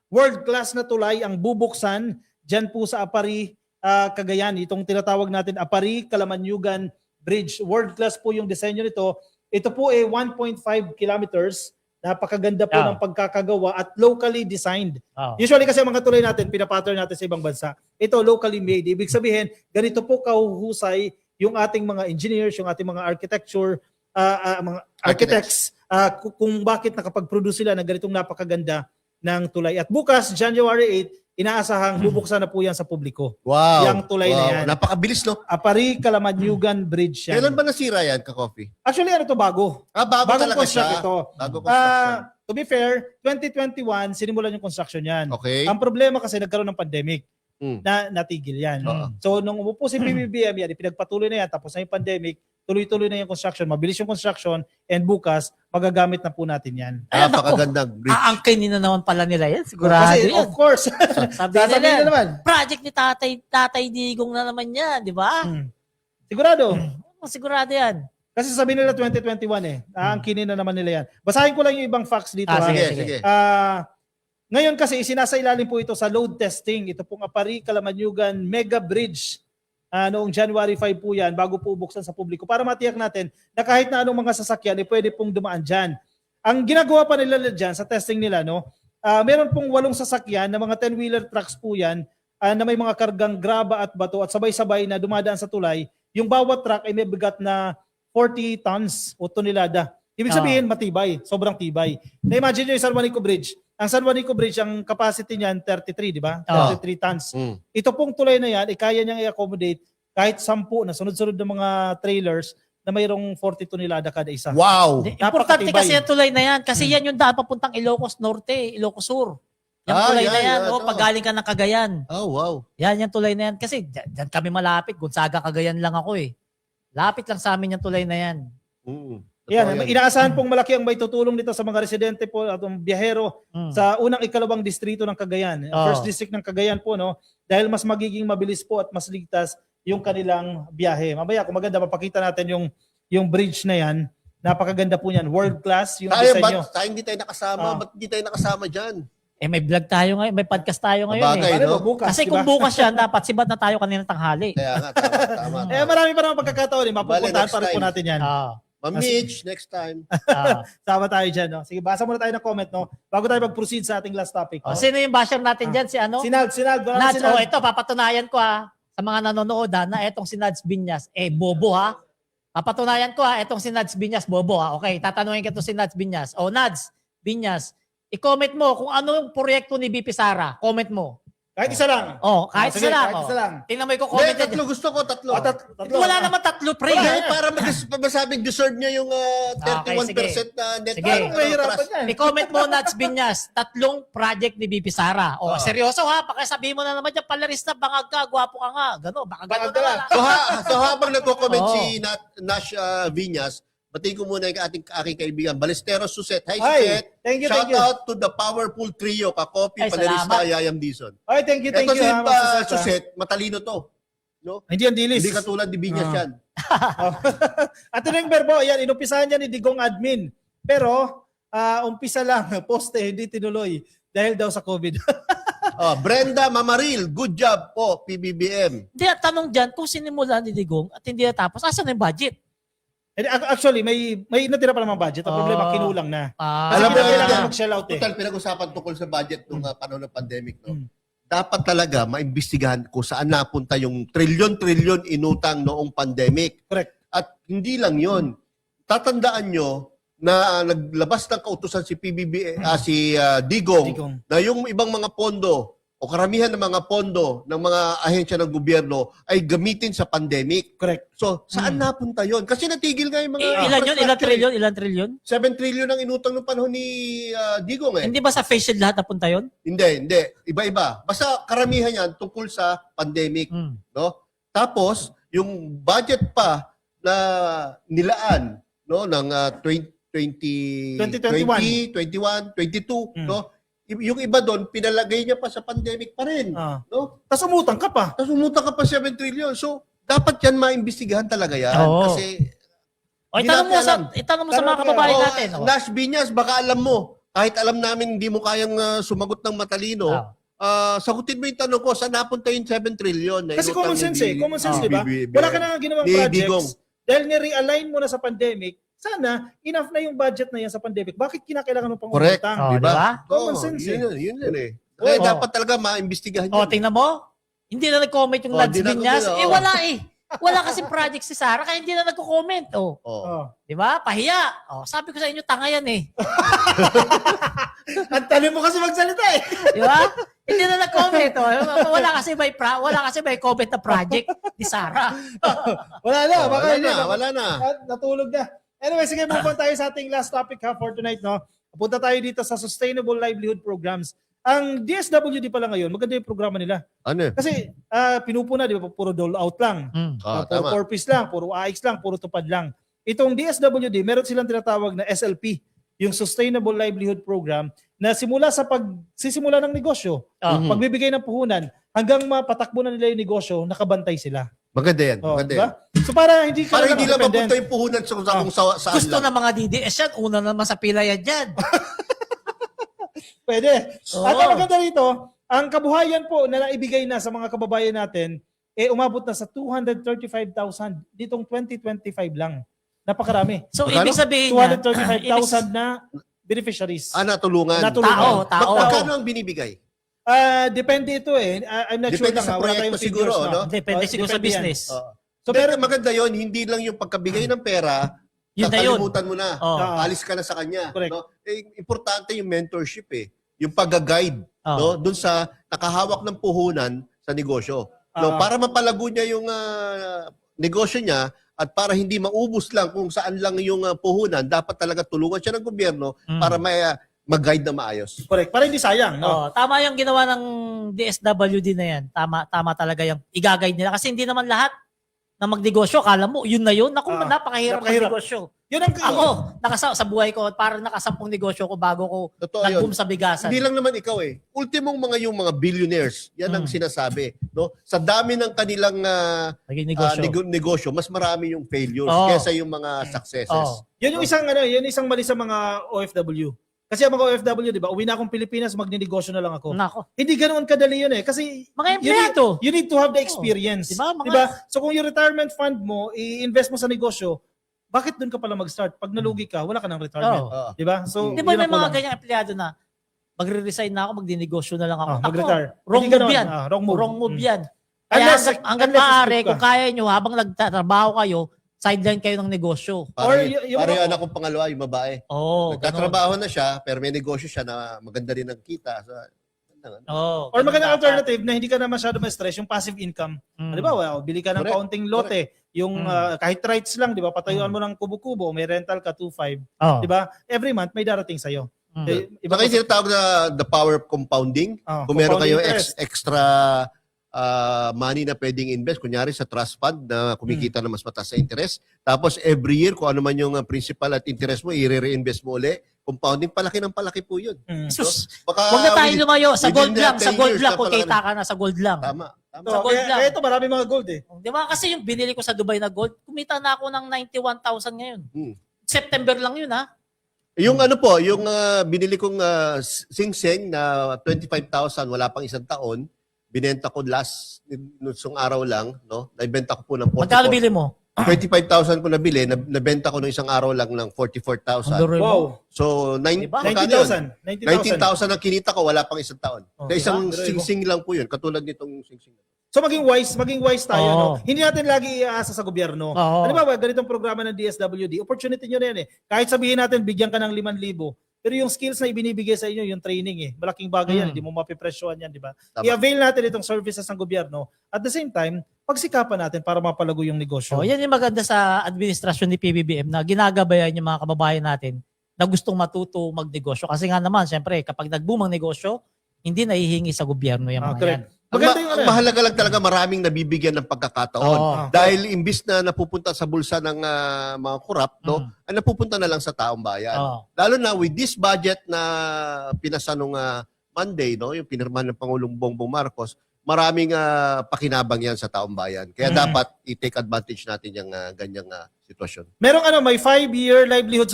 world-class na tulay ang bubuksan dyan po sa Apari, Cagayan. Itong tinatawag natin Apari Kalamanyugan Bridge. World-class po yung disenyo nito. Ito po ay 1.5 kilometers. Napakaganda po ng pagkakagawa at locally designed. Oh. Usually kasi ang mga tulay natin, pinapattern natin sa ibang bansa. Ito locally made. Ibig sabihin, ganito po kahuhusay yung ating mga engineers, yung ating mga mga architects, kung bakit nakapag-produce sila ng ganitong napakaganda ng tulay. At bukas, January 8, inaasahang bubuksan na po yan sa publiko. Wow. Yang tulay na yan. Napakabilis, no? Apari Kalamanyugan Bridge yan. Kailan ba nasira yan, Ka-Coffee? Actually, ano to bago? Bago Bagong talaga construct siya. ito. Bago construction. To be fair, 2021, sinimulan yung construction yan. Okay. Ang problema kasi nagkaroon ng pandemic Mm. na natigil yan. Oo. So nung umupo si BBM yan, ipinagpatuloy na yan, tapos na yung pandemic, tuloy-tuloy na yung construction, mabilis yung construction, and bukas, magagamit na po natin yan. Ay, Napakagandang bridge. Aangkinin na naman pala nila yan. Sigurado Kasi yan. of course, Sabi sasabihin nila, na naman. project ni Tatay Digong na naman yan, di ba? Sigurado. Sigurado yan. Kasi sabihin nila 2021 aangkinin na naman nila yan. Basahin ko lang yung ibang facts dito. ha? Sige. Ngayon kasi isinasailalim po ito sa load testing. Ito pong Apari Kalamanyugan Mega Bridge. Noong January 5 po yan, bago po buksan sa publiko. Para matiyak natin na kahit na anong mga sasakyan, pwede pong dumaan dyan. Ang ginagawa pa nila dyan sa testing nila, meron pong 8 sasakyan na mga 10-wheeler trucks po yan na may mga kargang graba at bato at sabay-sabay na dumadaan sa tulay. Yung bawat truck ay may bigat na 40 tons o tonelada. Ibig sabihin, matibay. Sobrang tibay. Na-imagine nyo yung San Juanico Bridge. Ang San Juanico Bridge, ang capacity niyan, 33, di ba? 33 tons. Ito pong tulay na yan, kaya niyang i-accommodate kahit 10 na sunod-sunod ng mga trailers na mayroong 40 tonelada kada isa. Wow. Importante Napakatibay. kasi yung tulay na yan. Kasi yan yung daan papuntang Ilocos Norte, Ilocos Sur. Yung tulay na yan. Pag galing ka ng Cagayan. Oh, wow. Yan, yung tulay na yan. Kasi dyan kami malapit. Gonzaga, Cagayan lang ako eh. Lapit lang sa amin yung tulay na yan. Yan, inaasahan pong malaki ang may tutulong nito sa mga residente po at biyahero sa unang ikalawang distrito ng Cagayan. First district ng Cagayan po, dahil mas magiging mabilis po at mas ligtas yung kanilang biyahe. Mamaya, kung maganda, mapakita natin yung bridge na yan. Napakaganda po yan. World class yung disenyo. Tayo hindi tayo nakasama? Ba't hindi tayo nakasama dyan? May vlog tayo ngayon, may podcast tayo ngayon Bagay, eh. no? Bukas, Kasi diba? kung bukas yan, dapat sibat na tayo kanina tanghali. Kaya nga, tama. Marami pa naman pagkakataon. Mapupuntahan Bale, pa rin next po time. natin yan. Ma'am Mitch, next time. Sama tayo dyan. Sige, basa muna tayo ng comment, bago tayo mag-proceed sa ating last topic. Sino yung basher natin dyan? Si ano? Sinald. Nads, ito, papatunayan ko sa mga nanonood na etong si Nads Binyas, bobo ha. Papatunayan ko etong si Nads Binyas, bobo ha. Okay, tatanungin ko to si Nads Binyas. Nads Binyas, i-comment mo kung ano yung proyekto ni BP Sara. Comment mo. Kahit isa lang. Kahit Sige, isa lang. kahit isa lang. Tingnan mo i-comment Hindi, tatlo. Gusto ko tatlo. Tatlo. Wala naman tatlo, pre. Hindi, para masabing deserve niya yung 31% na net. Sige. Parang mahirapan yan. I-comment mo, Nats Binyas, 3 project ni BP Sara. Seryoso ha, pakisabihin mo na naman dyan, palarista, bangag ka, gwapo ka nga. Gano'n, baka gano'n Bangag ka naman. lang. So habang nagko-comment si Nash Viñas, Batiin ko muna yung aking kaibigan, Balesteros Suset. Hi, Hi. Suset. Thank you, Shout thank you. out to the powerful trio, Kakopi, Ay, Palerista, salamat. Yayam Dizon. Ay, thank you, Ito si ha, Ma'am Suset, ha. Suset, matalino to. No? Hindi yan dilis. Hindi katulad ni Binyas Ah. yan. At ito yung verbo, yan, inumpisahan niya ni Digong admin. Pero, umpisa lang, poste, hindi tinuloy. Dahil daw sa COVID. Brenda Mamaril, good job po, PBBM. Hindi, at tanong dyan, kung sinimula ni Digong at hindi natapos, asan na yung budget? And actually, may natira pa naman budget. Ang problema, kinulang na. Kasi Alam mo, kailangan yan, mag-shell out eh. Total, pinag-usapan tungkol sa budget nung panahon ng pandemic. No? Mm. Dapat talaga maimbestigahan kung saan napunta yung trilyon-trilyon inutang noong pandemic. Correct. At hindi lang yon. Tatandaan nyo na naglabas ng kautusan si si Digong, Digong. na yung ibang mga pondo o karamihan ng mga pondo ng mga ahensya ng gobyerno ay gamitin sa pandemic. Correct. So, saan napunta yon? Kasi natigil nga yung mga Ilan yun? Ilan infrastructure. trilyon? Ilan trilyon? 7 trillion ang inutang ng panahon ni Digong eh. Hindi ba sa face shield lahat napunta yun? Hindi. Iba-iba. Basta karamihan yan tungkol sa pandemic. Hmm. No? Tapos, yung budget pa na nilaan no, ng 2020, 2021. 21, 22, Mm. no? Yung iba doon, pinalagay niya pa sa pandemic pa rin. No? Tapos umutang ka pa. Tapos umutang ka pa 7 trillion. So, dapat yan maimbestigahan talaga yan. Oo. Kasi, O, Hindi itanong mo natin sa, alam. itanong mo sa mga Tanong kababayan oh, natin. O. Nash Binyas, baka alam mo. Kahit alam namin hindi mo kayang sumagot ng matalino, sagutin mo yung tanong ko, saan napunta yung 7 trillion? Na Kasi inutang common ni sense eh. Common sense, di ba? BBM. Wala ka na ginawang Ni Digong. projects. Dahil ni-realign mo na sa pandemic, sana enough na yung budget na yan sa pandemic. Bakit kinakailangan mo pang Correct. umutang? Oh, Di ba? di ba? Common Oo, sense yun eh. Kaya Oo. dapat talaga maimbestigahan O, yun. tingnan mo. Hindi na nag-comment yung Oh, Lads di na- Binyas. di na, Eh, oh. wala eh. Wala kasi project si Sarah, kaya hindi na nagko-comment. O, Oo. Oh. di ba? Pahiya. O, sabi ko sa inyo, tanga yan eh. Ang talim mo kasi magsalita eh. Di ba? Hindi na nag-comment. O. Wala kasi may comment na project ni Sarah. Wala na. Baka Wala hindi. na, wala na. Natulog na. Anyway, sige, move on tayo sa ating last topic ha for tonight. No? Punta tayo dito sa Sustainable Livelihood Programs. Ang DSWD pala ngayon, maganda yung programa nila. Ano eh? Kasi pinupuna, di ba, puro dole out lang. Puro Tama. corpus lang, puro AX lang, puro tupad lang. Itong DSWD, meron silang tinatawag na SLP, yung Sustainable Livelihood Program, na simula sa pagsisimula ng negosyo, Oh. pagbibigay ng puhunan, hanggang mapatakbo na nila yung negosyo, nakabantay sila. Maganda yan. Oh, Maganda diba? yan. So para hindi ka Para hindi lang dependent. mapunta yung puhunan sa kung saan Gusto lang. ng mga DDS yan. Una naman sa pila yan dyan. Pwede. Oo. At ang maganda rito, ang kabuhayan po na naibigay na sa mga kababayan natin, umabot na sa 235,000 ditong 2025 lang. Napakarami. So, Magkano? ibig sabihin niya, 235,000 na beneficiaries. Natulungan. Natulungan. Tao. Magkano ang binibigay? Depende ito eh. I'm not sure Depende lang. sa Wala tayong proyekto siguro, figures, no? depende siguro sa depende yan. business. So, Pero pero maganda yon, hindi lang yung pagkabigay ng pera, Yun na yun. kakalimutan mo na. Oh. Alis ka na sa kanya. Correct. No? Importante yung mentorship eh. Yung pag-guide Oh. no? Doon sa nakahawak ng puhunan sa negosyo. No? Para mapalago niya yung negosyo niya at para hindi maubos lang kung saan lang yung puhunan, dapat talaga tulungan siya ng gobyerno para mag-guide na maayos. correct. Para hindi sayang. No? Tama yung ginawa ng DSWD na yan. Tama talaga yung i-guide nila. Kasi hindi naman lahat na magnegosyo, kala mo, yun na yun. Naku, napakahirap napakahirap. magnegosyo. Yun ang Ako, sa buhay ko, parang nakasampung negosyo ko bago ko Totoo yun. nag-boom sa bigasan. Hindi lang naman ikaw eh. Ultimong yung mga billionaires, yan ang sinasabi. No? Sa dami ng kanilang Naging negosyo. negosyo, mas marami yung failures Oo. kesa yung mga successes. Oo. Yun yung isang mali sa mga OFW. Kasi ang mga OFW, di ba, uwi na akong Pilipinas, magnenegosyo na lang ako. Nako. Hindi ganoon kadali yun eh. Kasi Mga you need, empleyado. you need to have the experience. Diba? Mga- Diba? So kung yung retirement fund mo, i-invest mo sa negosyo, bakit doon ka pala mag-start? Pag nalugi ka, wala ka ng retirement. Oo. Diba? So, Di ba yun may ang mga kulang. ganyang empleyado na magre-resign na ako, magdinegosyo na lang ako. Ako, mag-retire. wrong Hindi move ganon. yan. Wrong move. Wrong move Mm. yan. Kaya Unless- hanggang unless maaari, scoop ka. kung kaya nyo, habang nagtatrabaho kayo, sideline kayo ng negosyo. Or Yung anak kong pangalawa, yung babae. Oo, ganun. Nagtatrabaho na siya, pero may negosyo siya na maganda rin ang kita. So, Oo, Or ganun magandang dapat. alternative na hindi ka na masyado ma-stress, yung passive income. Di ba? Well, bili ka ng Correct. kaunting lote, yung kahit rights lang, di ba? Patayuan mo ng kubo-kubo, may rental ka 2.5, Oo. di ba? Every month may darating sa'yo. Mm. Eh, iba Baka yung tinatawag na the power of compounding. Kung meron compounding kayo interest. extra money na pwedeng invest. Kunyari sa trust fund na kumikita na mas mataas sa interest. Tapos every year, kung ano man yung principal at interest mo, i-reinvest mo uli. Compounding, palaki ng palaki po yun. Sus, Baka huwag na tayo lumayo. Sa within gold the lang. 10 Sa gold years lang. na Kung palaki kita ka na sa gold lang. Tama. Sa gold lang. Kaya ito, marami mga gold eh. Di ba? Kasi yung binili ko sa Dubai na gold, kumita na ako ng 91,000 ngayon. September lang yun, ha? Yung ano po, yung binili kong Sing Sing na 25,000, wala pang isang taon, binenta ko last nung araw lang, no? Naibenta ko po ng 44. Magkano bili mo? 25,000 ko nabili, nabenta ko nung isang araw lang ng 44,000. Wow. So, Diba? magkano yun? 90,000. 19,000 ang kinita ko, wala pang isang taon. Oh, Na isang diba? sing-sing lang po yun, katulad nitong sing-sing. So maging wise tayo. Oo. No? Hindi natin lagi iaasa sa gobyerno. Oo. Ano ba, ganitong programa ng DSWD, opportunity nyo na yan eh. Kahit sabihin natin, bigyan ka ng 5,000, pero yung skills na ibinibigay sa inyo, yung training eh, malaking bagay yan, hindi mo mapipresyohan yan, di ba? Tama. I-avail natin itong services ng gobyerno. At the same time, pagsikapan natin para mapalago yung negosyo. Oh, yan yung maganda sa administrasyon ni PBBM na ginagabayan yung mga kababayan natin na gustong matuto magnegosyo. Kasi nga naman, syempre, kapag nag-boom ang negosyo, hindi nahihingi sa gobyerno yung mga yan. correct. Maganda yung Ang mahalaga lang talaga maraming nabibigyan ng pagkakataon. Oo. Dahil imbis na napupunta sa bulsa ng mga korap, no, ang napupunta na lang sa taong bayan. Oo. Lalo na with this budget na pinasa nung Monday, no, yung pinirma ng Pangulong Bongbong Marcos, maraming pakinabang yan sa taong bayan. Kaya dapat i-take advantage natin yung ganyang sitwasyon. Merong may 5-year livelihood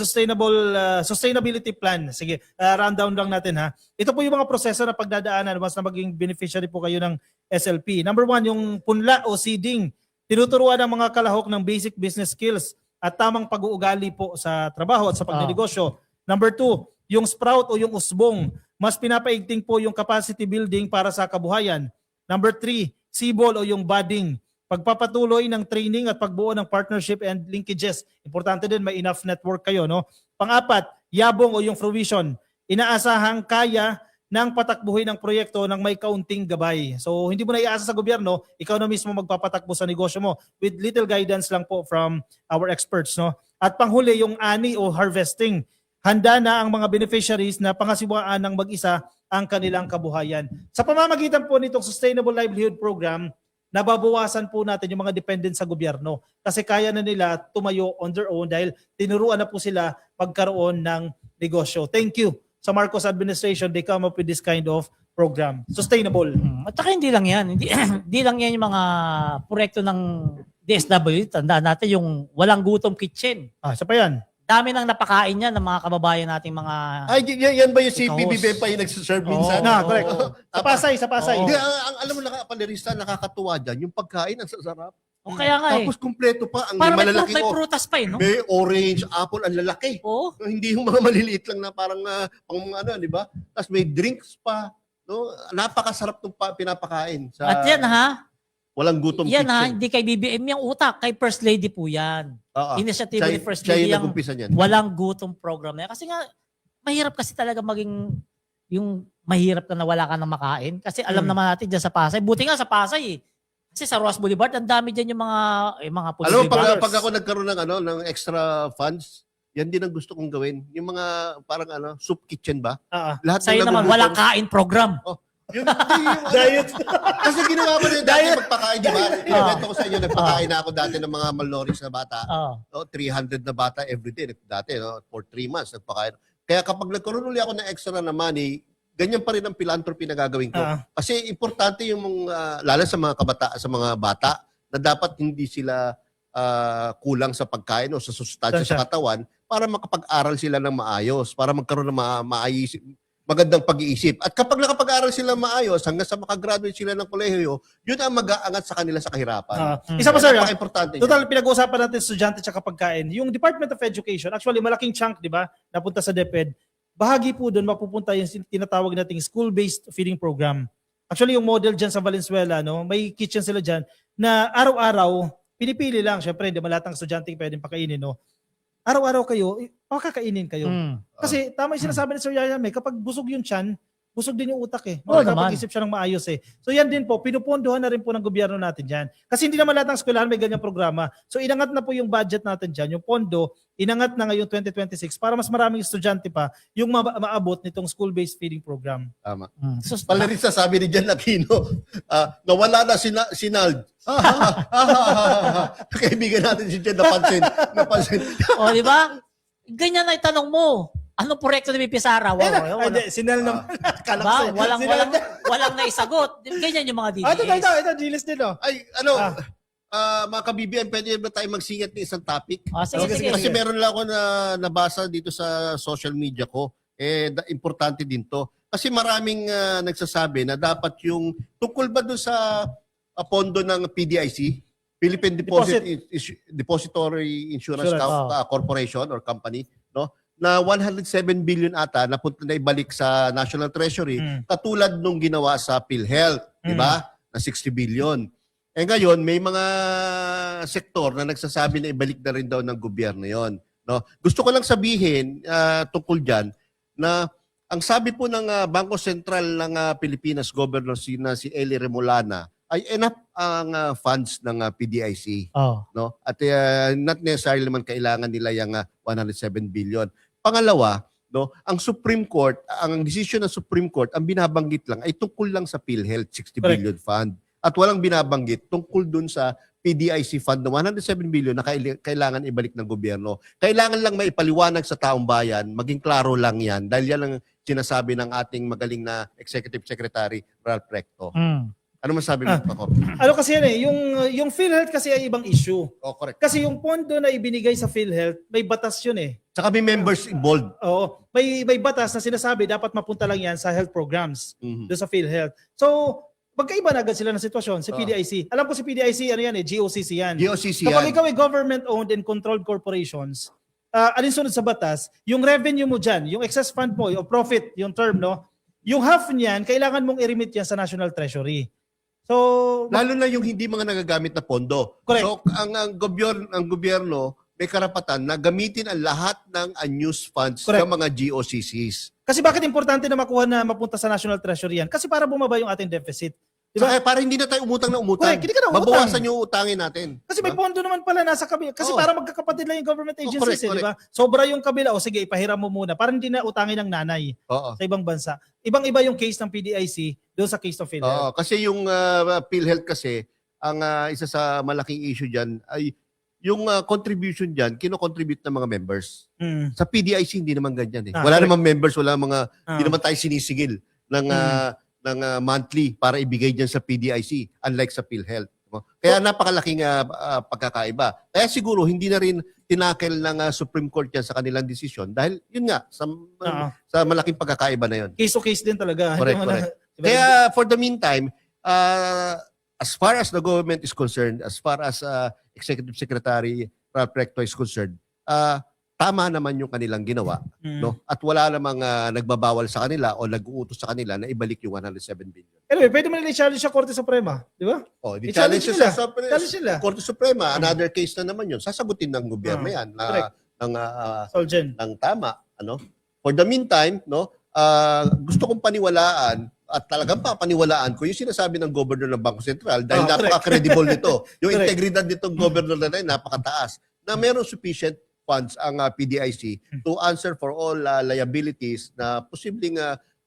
sustainability plan. Sige, rundown lang natin ha. Ito po yung mga proseso na pagdadaanan once na maging beneficiary po kayo ng SLP. Number 1, yung punla o seeding. Tinuturuan ng mga kalahok ng basic business skills at tamang pag-uugali po sa trabaho at sa pagnegosyo. Number 2, yung sprout o yung usbong. Mas pinapaigting po yung capacity building para sa kabuhayan. Number 3, sibol o yung budding. Pagpapatuloy ng training at pagbuo ng partnership and linkages. Importante din may enough network kayo, no? Pang-4, yabong o yung fruition. Inaasahang kaya ng patakbuhin ng proyekto ng may kaunting gabay. So hindi mo na iasa sa gobyerno, ikaw na mismo magpapatakbo sa negosyo mo with little guidance lang po from our experts, no? At panghuli yung ani o harvesting. Handa na ang mga beneficiaries na pangasiwaan ng mag-isa ang kanilang kabuhayan. Sa pamamagitan po nitong Sustainable Livelihood Program, nababawasan po natin yung mga dependent sa gobyerno kasi kaya na nila tumayo on their own dahil tinuruan na po sila pagkaroon ng negosyo. Thank you sa Marcos administration, they come up with this kind of program. Sustainable. At saka hindi lang yan. Hindi lang yan yung mga proyekto ng DSWD. Tandaan natin yung walang gutom kitchen. Isa pa yan. Dami nang napakain yan ng mga kababayan nating mga... Ay, yan ba yung si Ikaw, PBBM pa yung nagsiserve Oo. minsan? Correct. Sa Pasay, sa Pasay. Hindi, alam mo, panderista, nakakatuwa dyan, yung pagkain, ang sarap. O kaya nga Tapos kumpleto pa, ang Para may, malalaki may prutas pa eh, no? May orange, apple, ang lalaki. Oo. Hindi yung mga maliliit lang na parang pang mga di ba? Tapos may drinks pa. No? Napakasarap ng pinapakain. Sa At yan ha, walang gutom yan ha, kitchen. hindi kay BBM yung utak, kay First Lady po yan. Oo. Initiative ni First Siya Lady yung yung nag-umpisa niyan. walang gutom program na yan. Kasi nga, mahirap kasi talaga maging yung mahirap ka na wala ka nang makain. Kasi alam naman natin dyan sa Pasay. Buti nga sa Pasay eh. Kasi sa Ross Boulevard, ang dami dyan yung mga food Alam mo, deliverers. pag ako nagkaroon ng extra funds, yan din ang gusto kong gawin. Yung mga parang soup kitchen ba? Lahat Sa'yo ng naman, nagugutom- walang kain program. Yun, hindi, yung, Diet. Kasi ginawa ko na yung dati magpakain, di ba? Inuwento ko sa inyo, nagpakain na ako dati ng mga malnourished na bata. Oh. 300 na bata everyday. Dati, for 3 months, nagpakain. Kaya kapag nagkaroon ulit ako ng extra na money, ganyan pa rin ang philanthropy na gagawin ko. Kasi importante yung lalo sa mga sa mga bata na dapat hindi sila kulang sa pagkain o sa sustansya sa katawan para makapag-aral sila ng maayos, para magkaroon ng magandang pag-iisip. At kapag nakapag-aral sila maayos, hanggang sa makagraduate sila ng kolehiyo, yun ang mag-aangat sa kanila sa kahirapan. Isa pa sir, Napaka-importante yan. total pinag-uusapan natin estudyante at pagkain. Yung Department of Education, actually malaking chunk, di ba, napunta sa DepEd. Bahagi po doon mapupunta yung tinatawag nating school-based feeding program. Actually, yung model dyan sa Valenzuela, no, may kitchen sila dyan na araw-araw, pinipili lang. Siyempre, hindi malatang estudyante pwedeng pakainin, no. Araw-araw kayo, pakakainin kayo. Kasi tama yung sinasabi ni Sir Yaya May, kapag busog yung tiyan, busog din yung utak eh. Oo Makakapag-isip siya ng maayos eh. So yan din po, pinupondohan na rin po ng gobyerno natin dyan. Kasi hindi naman lahat ng eskwelahan may ganyang programa. So inangat na po yung budget natin dyan, yung pondo, inangat na ngayong 2026 para mas maraming estudyante pa yung maabot nitong school-based feeding program. Tama. So, Pala rin sasabi ni Jan Aquino, nawala na si Nald. Kaibigan natin si Jan, napansin. o, di ba? Ganyan na itanong mo. Anong proyekto ni BP Sara? Wala. Sinal naman. Kala ko Ba? sa'yo. Walang, Sinal walang, walang naisagot. Ganyan yung mga Ah, ito, DDS. Giles din oh. Ay, mga ka-BBM, pwede ba tayo magsingat ng isang topic? Sige, sige. Kasi meron lang ako na nabasa dito sa social media ko. Importante din to. Kasi maraming nagsasabi na dapat yung tungkol ba doon sa pondo ng PDIC, Philippine Depository Insurance Corporation or Company, no? Na 107 billion ata napunta na ibalik sa National Treasury katulad nung ginawa sa PhilHealth, di ba? Na 60 billion. Ngayon, may mga sektor na nagsasabi na ibalik na rin daw ng gobyerno yon. No? Gusto ko lang sabihin tungkol dyan na ang sabi po ng Bangko Sentral ng Pilipinas, Governor si Eli Remolana, ay enough ang funds ng PDIC. No? At not necessarily naman kailangan nila yung 107 billion. Pangalawa, no, ang Supreme Court, ang decision ng Supreme Court, ang binabanggit lang ay tungkol lang sa PhilHealth 60 billion fund. At walang binabanggit tungkol dun sa PDIC fund na 107 billion na kailangan ibalik ng gobyerno. Kailangan lang maipaliwanag sa taong bayan, maging klaro lang yan, dahil yan ang sinasabi ng ating magaling na Executive Secretary, Ralph Recto. Ano masabi mo, Paco? Ano kasi yan eh, yung PhilHealth kasi ay ibang issue. Oh, correct. Kasi yung pondo na ibinigay sa PhilHealth, may batas yun eh. Saka may members involved. Oo, may batas na sinasabi dapat mapunta lang yan sa health programs doon sa PhilHealth. So, magkaiba na agad sila ng sitwasyon si PDIC. Alam ko si PDIC, ano yan eh, GOCC yan. GOCC Kapag yan. ikaw ay government-owned and controlled corporations, alinsunod sa batas, yung revenue mo dyan, yung excess fund mo, yung profit, yung term, no? Yung half niyan, kailangan mong i-remit yan sa National Treasury. So, Lalo na yung hindi mga nagagamit na pondo. Correct. So, ang gobyerno may karapatan na gamitin ang lahat ng unused funds Correct. ng mga GOCCs. kasi bakit importante na makuha na mapunta sa National Treasury yan? Kasi para bumaba yung ating deficit. Di ba? Saka para hindi na tayo umutang na umutang. Correct, hindi ka na umutang. Mabawasan yung utangin natin. Kasi may pondo naman pala nasa kabila. Kasi Oo. para magkakapatid lang yung government agencies, correct, eh, di ba? Sobra yung kabila. O sige, ipahiram mo muna. Para hindi na utangin ng nanay Oo. sa ibang bansa. Ibang-iba yung case ng PDIC doon sa case of PhilHealth. Oo, kasi yung PhilHealth kasi, ang isa sa malaking issue dyan ay yung contribution dyan, kino-contribute ng mga members. Sa PDIC, hindi naman ganyan eh. Wala correct. namang members, wala mga, hindi naman tayo sinisigil ng monthly para ibigay dyan sa PDIC, unlike sa PhilHealth. Kaya napakalaking pagkakaiba. Kaya siguro hindi na rin tinakel ng Supreme Court yan sa kanilang desisyon dahil yun nga, sa malaking pagkakaiba na yun. Case to case din talaga. Correct, Hindi mo correct. diba? Kaya for the meantime, as far as the government is concerned, as far as Executive Secretary Ralph Recto is concerned, tama naman yung kanilang ginawa, no? At wala namang nagbabawal sa kanila o nag-uutos sa kanila na ibalik yung 107 billion. Anyway, pwede mo nila i-challenge sa Korte Suprema. Di ba? Oh, di I-challenge challenge nila. sa Challenge nila. Korte Suprema, another case na naman yun. Sasagutin ng gobyerno yan correct. Solgen. ng tama, ano? For the meantime, no, gusto kong paniwalaan at talagang papaniwalaan ko yung sinasabi ng governor ng Bangko Sentral dahil napaka-credible nito. Yung Correct. integridad nitong governor na rin, napakataas. Na meron sufficient funds ang PDIC to answer for all liabilities na posibleng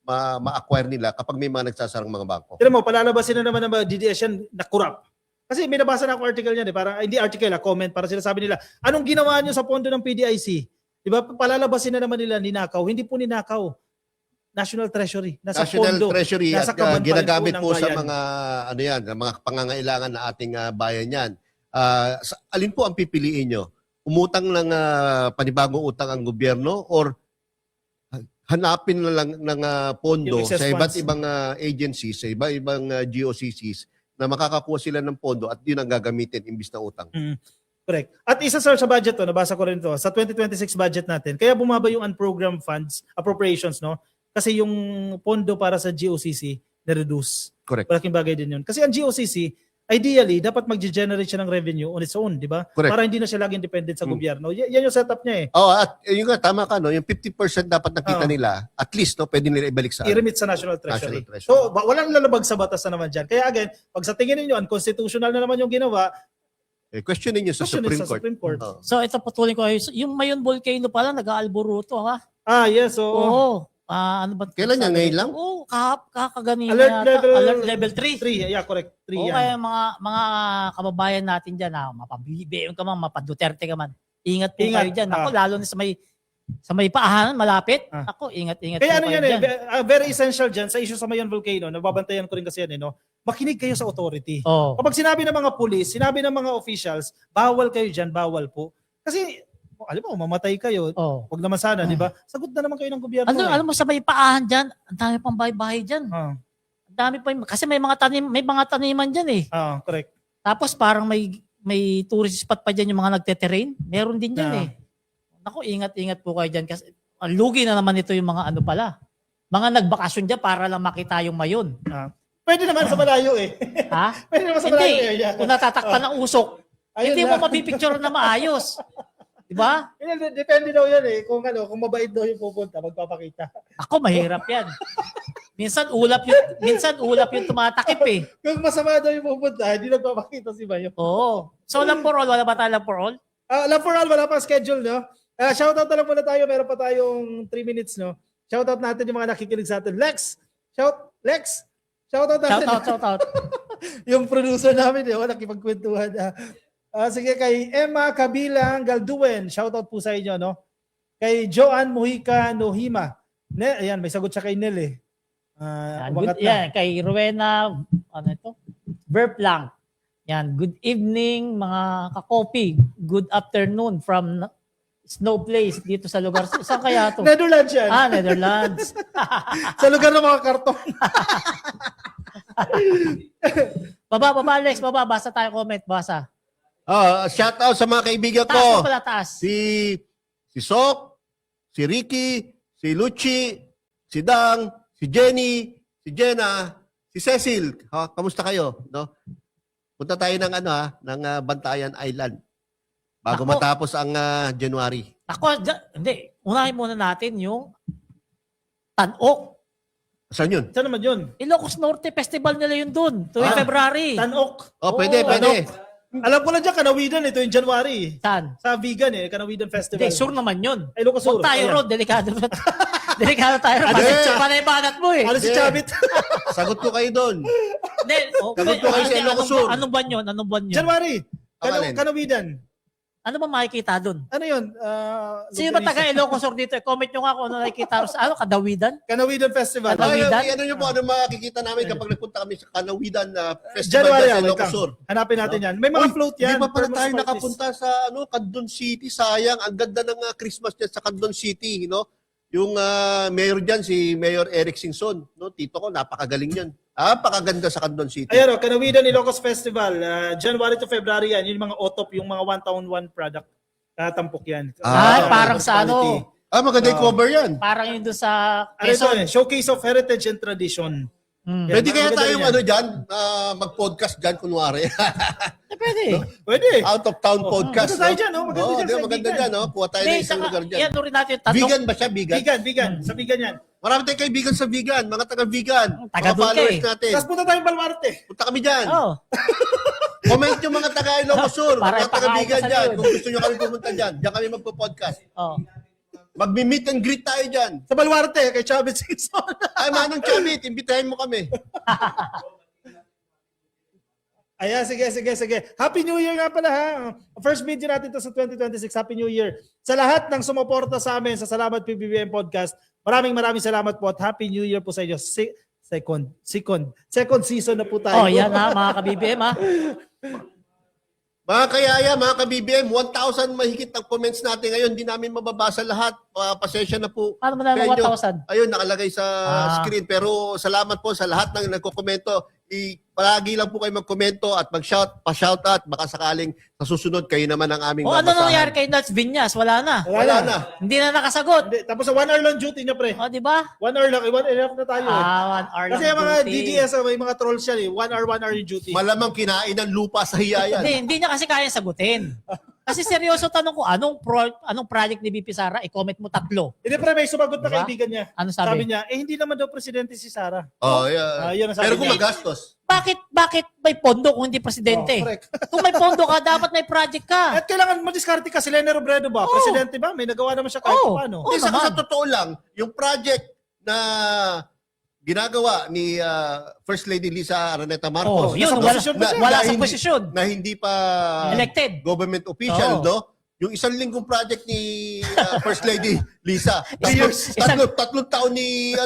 ma-acquire nila kapag may mga nagsasarang mga bangko. Tignan mo, palalabasin na naman ng mga DDS yan na corrupt. Kasi may nabasa na ako article niyan eh. Parang, hindi article, comment. Para sinasabi nila, anong ginawa niyo sa pondo ng PDIC? Di ba? Palalabasin na naman nila ninakaw. Hindi po ninakaw. National Treasury. Nasa National pondo. Treasury Nasa at kaban pa rin ginagamit ng po sa bayan. mga ano yan, mga pangangailangan na ating bayan yan. Alin po ang pipiliin nyo? Umutang ng panibagong utang ang gobyerno or hanapin na lang ng pondo Yung excess sa iba't funds. ibang agencies, sa iba't-ibang GOCCs na makakakuha sila ng pondo at yun ang gagamitin imbis na utang. Correct. At isa sir sa budget to, nabasa ko rin to, sa 2026 budget natin, kaya bumaba yung unprogrammed funds, appropriations, no? Kasi yung pondo para sa GOCC na-reduce. Correct. Malaking bagay din yun. Kasi ang GOCC, ideally, dapat mag-generate siya ng revenue on its own, di ba? Correct. Para hindi na siya laging dependent sa gobyerno. Yan yung setup niya eh. Oh, at yun nga, tama ka, no? Yung 50% dapat nakita Oo. nila, at least, no, pwede nila ibalik sa I-remit sa National Treasury. National Treasury. So, walang lalabag sa batas na naman dyan. Kaya again, pag sa tingin ninyo, unconstitutional na naman yung ginawa, questionin nyo sa question Supreme sa Court. Supreme Court. Oo. So ito patuloy ko. Yung Mayon Volcano pala, nag-aalboruto ha. Yes, so Oo. Ano ba? Kailan yan? Ngayon lang? Oo, kakaganina alert yata. level, Alert level 3. 3. Yeah, correct. 3 Oo, yan. kaya mga kababayan natin dyan, mapabibiyon ka man, mapaduterte ka man. Ingat po Ingat, kayo dyan. Ako, ah. lalo na sa may paahanan, malapit. Ah. Ako, ingat-ingat Kaya po ano kayo yan dyan. very essential dyan sa issue sa Mayon Volcano, nababantayan ko rin kasi yan, makinig kayo sa authority. Oo. Kapag sinabi ng mga police, sinabi ng mga officials, bawal kayo dyan, bawal po. Kasi, alam mo, mamatay kayo, Oo. wag naman sana, di ba? Sagot na naman kayo ng gobyerno. Alam mo sa may paahan dyan, ang dami pang bahay-bahay dyan. Ah, Ang dami pa kasi may mga taniman dyan eh. correct. Tapos parang may tourist spot pa dyan yung mga nagte-terrain. Meron din dyan Ah. eh. Naku, ingat-ingat po kayo dyan kasi ang lugi na naman ito yung mga ano pala. Mga nagbakasyon dyan para lang makita yung Mayon. Pwede naman sa malayo eh. Ha? Pwede naman sa malayo Hindi. area. Kung natatakpan ng usok, Ayun hindi na. mo mapipicture na maayos. Diba? Depende daw yan eh. Kung mabait daw yung pupunta, magpapakita. Ako, mahirap yan. Minsan ulap yung tumatakip eh. Kung masama daw yung pupunta, hindi nagpapakita si Bayo. Oo. So, lang for all. Wala ba tayo lang for all? Love for all, wala pa schedule, no? Shoutout na lang muna tayo. Meron pa tayong 3 minutes, no? Shoutout natin yung mga nakikinig sa atin. Lex! Shoutout natin. Shout out. Yung producer namin, nakipagkwentuhan. Sige, kay Emma Kabilang Galduen. Shoutout po sa inyo, no? Kay Joanne Mujica Nohima. Ayan, may sagot siya kay Nel, eh. Umangat na. Yan, kay Rowena, ano ito? Burp lang. Yan, good evening mga kakopi. Good afternoon from Snow Place dito sa lugar. Saan kaya to? Netherlands yan. Netherlands. Sa lugar ng mga karton. Baba, Alex, baba. Basa tayo comment, basa. Shout out sa mga kaibigan Taas mo ko. pala, taas. Si Sok, si Ricky, si Luchi, si Dang, si Jenny, si Jenna, si Cecil. Kamusta kayo? No? Punta tayo ng ng Bantayan Island bago Ako. matapos ang January. Hindi. Unahin muna natin yung Tanok. Saan yun? Saan naman yun? Ilocos Norte Festival nila yun dun. Tuwing February. Tanok. Pwede, pwede. Alam ko lang dyan, Kanawidan. Ito yung January. Saan? Sa vegan Kanawidan Festival. Hindi, sure naman yun. Ay, Lucas Sur. Huwag tayo Ayan. road. Delikado. Delikado tayo road. Hindi. Panay banat mo eh. Ano si Hindi. Chavit? Sagot ko kayo doon. Hindi. Sagot ko kayo sa Ilocos Sur. Anong buwan yun? Anong buwan yun? January. Alin? Kanawidan. Ano ba makikita dun? Ano yun? Sino ba taga Ilocos Sur dito? Comment nyo nga kung ano nakikita. Kadawidan? Kanawidan Festival. Kanawidan? Ano nyo po, ano makikita namin kapag nagpunta kami sa Kanawidan Festival January, sa wait Ilocos lang. Sur? Hanapin natin yan. May mga float yan. Hindi pa pala per tayo municipalities. nakapunta sa Candon City. Sayang, ang ganda ng Christmas dyan sa Candon City. Yung mayor dyan, si Mayor Eric Singson. Tito ko, napakagaling yan. Napakaganda sa Candon City. Ayan Kanawidan Ilocos Festival. January to February yan. Yung mga OTOP, yung mga 1-town-1 product. Tampok yan. Parang sa ano. Maganda yung cover yan. Parang yun doon sa Ano ito Quezon. Showcase of Heritage and Tradition. Hmm. Yan, Pwede kaya maganda tayong yan. dyan, mag-podcast dyan, kunwari. Pwede. Pwede. Out of town podcast. Maganda tayo dyan, no? Maganda dyan sa maganda vegan. dyan, no? Kuha tayo Hindi, ng isang saka, lugar dyan. yan rin natin yung tanong. Vegan ba siya? Vegan? Vegan. Sa vegan yan. Marami tayong kaibigan sa vegan, mga taga-vegan. Taga Mga doon ka followers eh. natin. Tapos punta tayong Balmarte. Punta kami dyan. Oh. Comment yung mga taga-Ilocos Sur, Para mga taga-vegan ipakain ka sa dyan. likod. Kung gusto nyo kami pumunta dyan, dyan kami magpo-podcast. Oh. Magmi-meet and greet tayo dyan. Sa Balmarte, kay Chavit Singson. Ay, Manong Chavit, imbitahin mo kami. Ayan, sige. Happy New Year nga pala ha. First video natin to sa 2026. Happy New Year. Sa lahat ng sumuporta sa amin sa Salamat PBBM Podcast, maraming salamat po at Happy New Year po sa inyo. Second season na po tayo. Oh, yan ha, mga ka-BBM ha. Mga kayaya, mga ka-BBM, 1,000 mahigit ang comments natin ngayon. Hindi namin mababasa lahat. Pasensya na po. Paano mo na Medyo- 1,000? Ayun, nakalagay sa Ah. screen. Pero salamat po sa lahat ng nagkokomento. palagi lang po kayo magkomento at pa-shout out. Baka sakaling sa susunod kayo naman ang aming O ano babasahan. nangyari kay Nuts Vinyas? Wala na. Wala na. Hindi na nakasagot. Hindi, tapos sa 1 hour lang duty niya, pre. O, di ba? 1 hour lang. 1 hour na tayo. 1 hour Kasi lang yung mga duty. DDS, may mga trolls yan eh. 1 hour yung duty. Malamang kinain ng lupa sa hiya yan. Hindi niya kasi kaya sagutin. Kasi seryoso tanong ko, anong project ni BP Sara? I-comment mo 3. Hindi, pre, may sumagot na Diba? kaibigan niya. Ano Sabi sabi? niya, hindi naman daw presidente si Sara. Oh, yeah. Yun ang sabi Pero kung niya. magastos. Bakit may pondo kung hindi presidente? Correct. Kung may pondo ka, dapat may project ka. At kailangan madiskarte ka si Lene Robredo ba? Oo. Presidente ba? May nagawa naman siya kahit Oo. paano. Oo. Isa naman. sa totoo lang, yung project na ginagawa ni First Lady Lisa Araneta Marcos. Oh, yun, Nasa wala, posisyon ba siya? wala sa hindi- posisyon. Na hindi pa Elected. government official, Oo. no? Yung isang linggong project ni First Lady Lisa. Years. Tatlong taon ni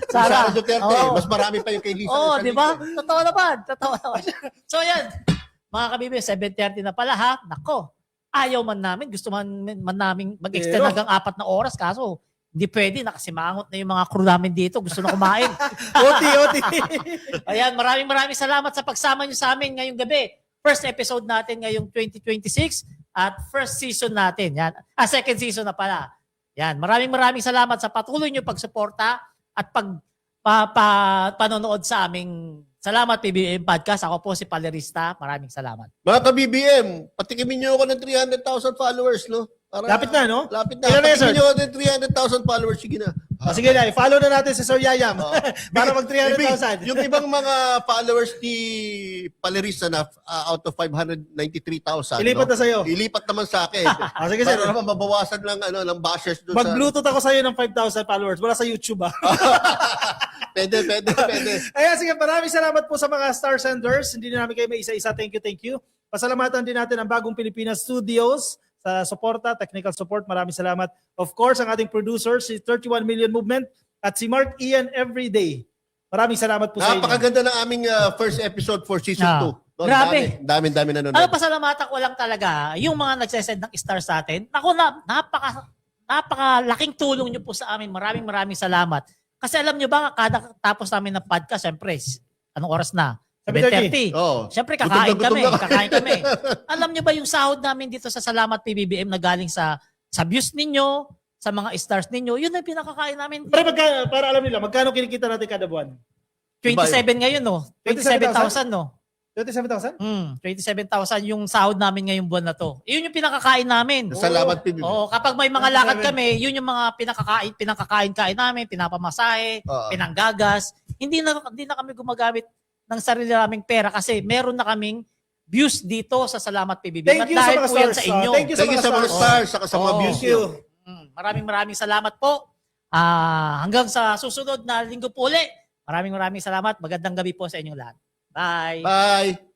Sara. Sara Duterte. Oo. Mas marami pa yung kay Lisa. Oo, ng di ba? linggo. Totoo naman. So yan, mga kabibi, 7:30 na pala ha. Nako, ayaw man namin. Gusto man namin mag-extend Pero- hanggang 4 na oras. Kaso, hindi pwede. Nakasimangot na yung mga crew namin dito. Gusto na kumain. OT. Ayan, maraming salamat sa pagsama nyo sa amin ngayong gabi. First episode natin ngayong 2026 at first season natin. Yan. Second season na pala. Yan, maraming salamat sa patuloy nyo pagsuporta at panonood sa aming Salamat PBBM Podcast. Ako po si Palerista. Maraming salamat. Mga ka-BBM, patikimin nyo ako ng 300,000 followers, no? Lapit na, no? Lapit na. Ilan na yan, sir? Patikimin nyo ako ng 300,000 followers. Sige na. Sige na, follow na natin si Sir Yayam. Para mag Ibig, 300,000. yung ibang mga followers ni Palerista na out of 593,000. Ilipat na sa'yo. Ilipat naman sa akin. Sige, sir. Para naman mabawasan lang ng bashers doon Mag-Bluetooth ako sa'yo ng 5,000 followers. Wala sa YouTube, ah. Pwede. Ayan, sige, maraming salamat po sa mga star senders. Hindi na namin kayo may isa-isa. Thank you. Pasalamatan din natin ang Bagong Pilipinas Studios sa suporta, technical support. Maraming salamat. Of course, ang ating producer, si 31 Million Movement at si Mark Ian Everyday. Maraming salamat po sa inyo. Napakaganda ng aming first episode for season 2. No, Grabe. Dami nanonood. Ano, pasalamatan ko lang talaga yung mga nagsesend ng stars sa atin. Naku, napakalaking tulong nyo po sa amin. Maraming salamat. Kasi alam nyo ba, kada tapos namin ng podcast, syempre, anong oras na? 7:30. Oh. Syempre, Gutom kakain kami. Alam nyo ba yung sahod namin dito sa Salamat PBBM na galing sa views ninyo, sa mga stars ninyo, yun ang pinakakain namin. Para alam nila, magkano kinikita natin kada buwan? 27 ngayon, no? 27,000, no? 27,000? 27,000 yung sahod namin ngayong buwan na to. Yun yung pinakakain namin. Salamat, PBB. Oo, kapag may mga lakad kami, yun yung mga pinakakain namin, pinapamasahe, Oo. pinanggagas. Hindi na kami gumagamit ng sarili naming pera kasi meron na kaming views dito sa Salamat PBB. Thank you sa Dahil mga po yan stars. sa inyo. Thank you Thank you sa mga stars, saka sa mga Oo. views Thank you. nyo. Maraming salamat po. Hanggang sa susunod na linggo po ulit. Maraming salamat. Magandang gabi po sa inyong lahat. Bye. Bye.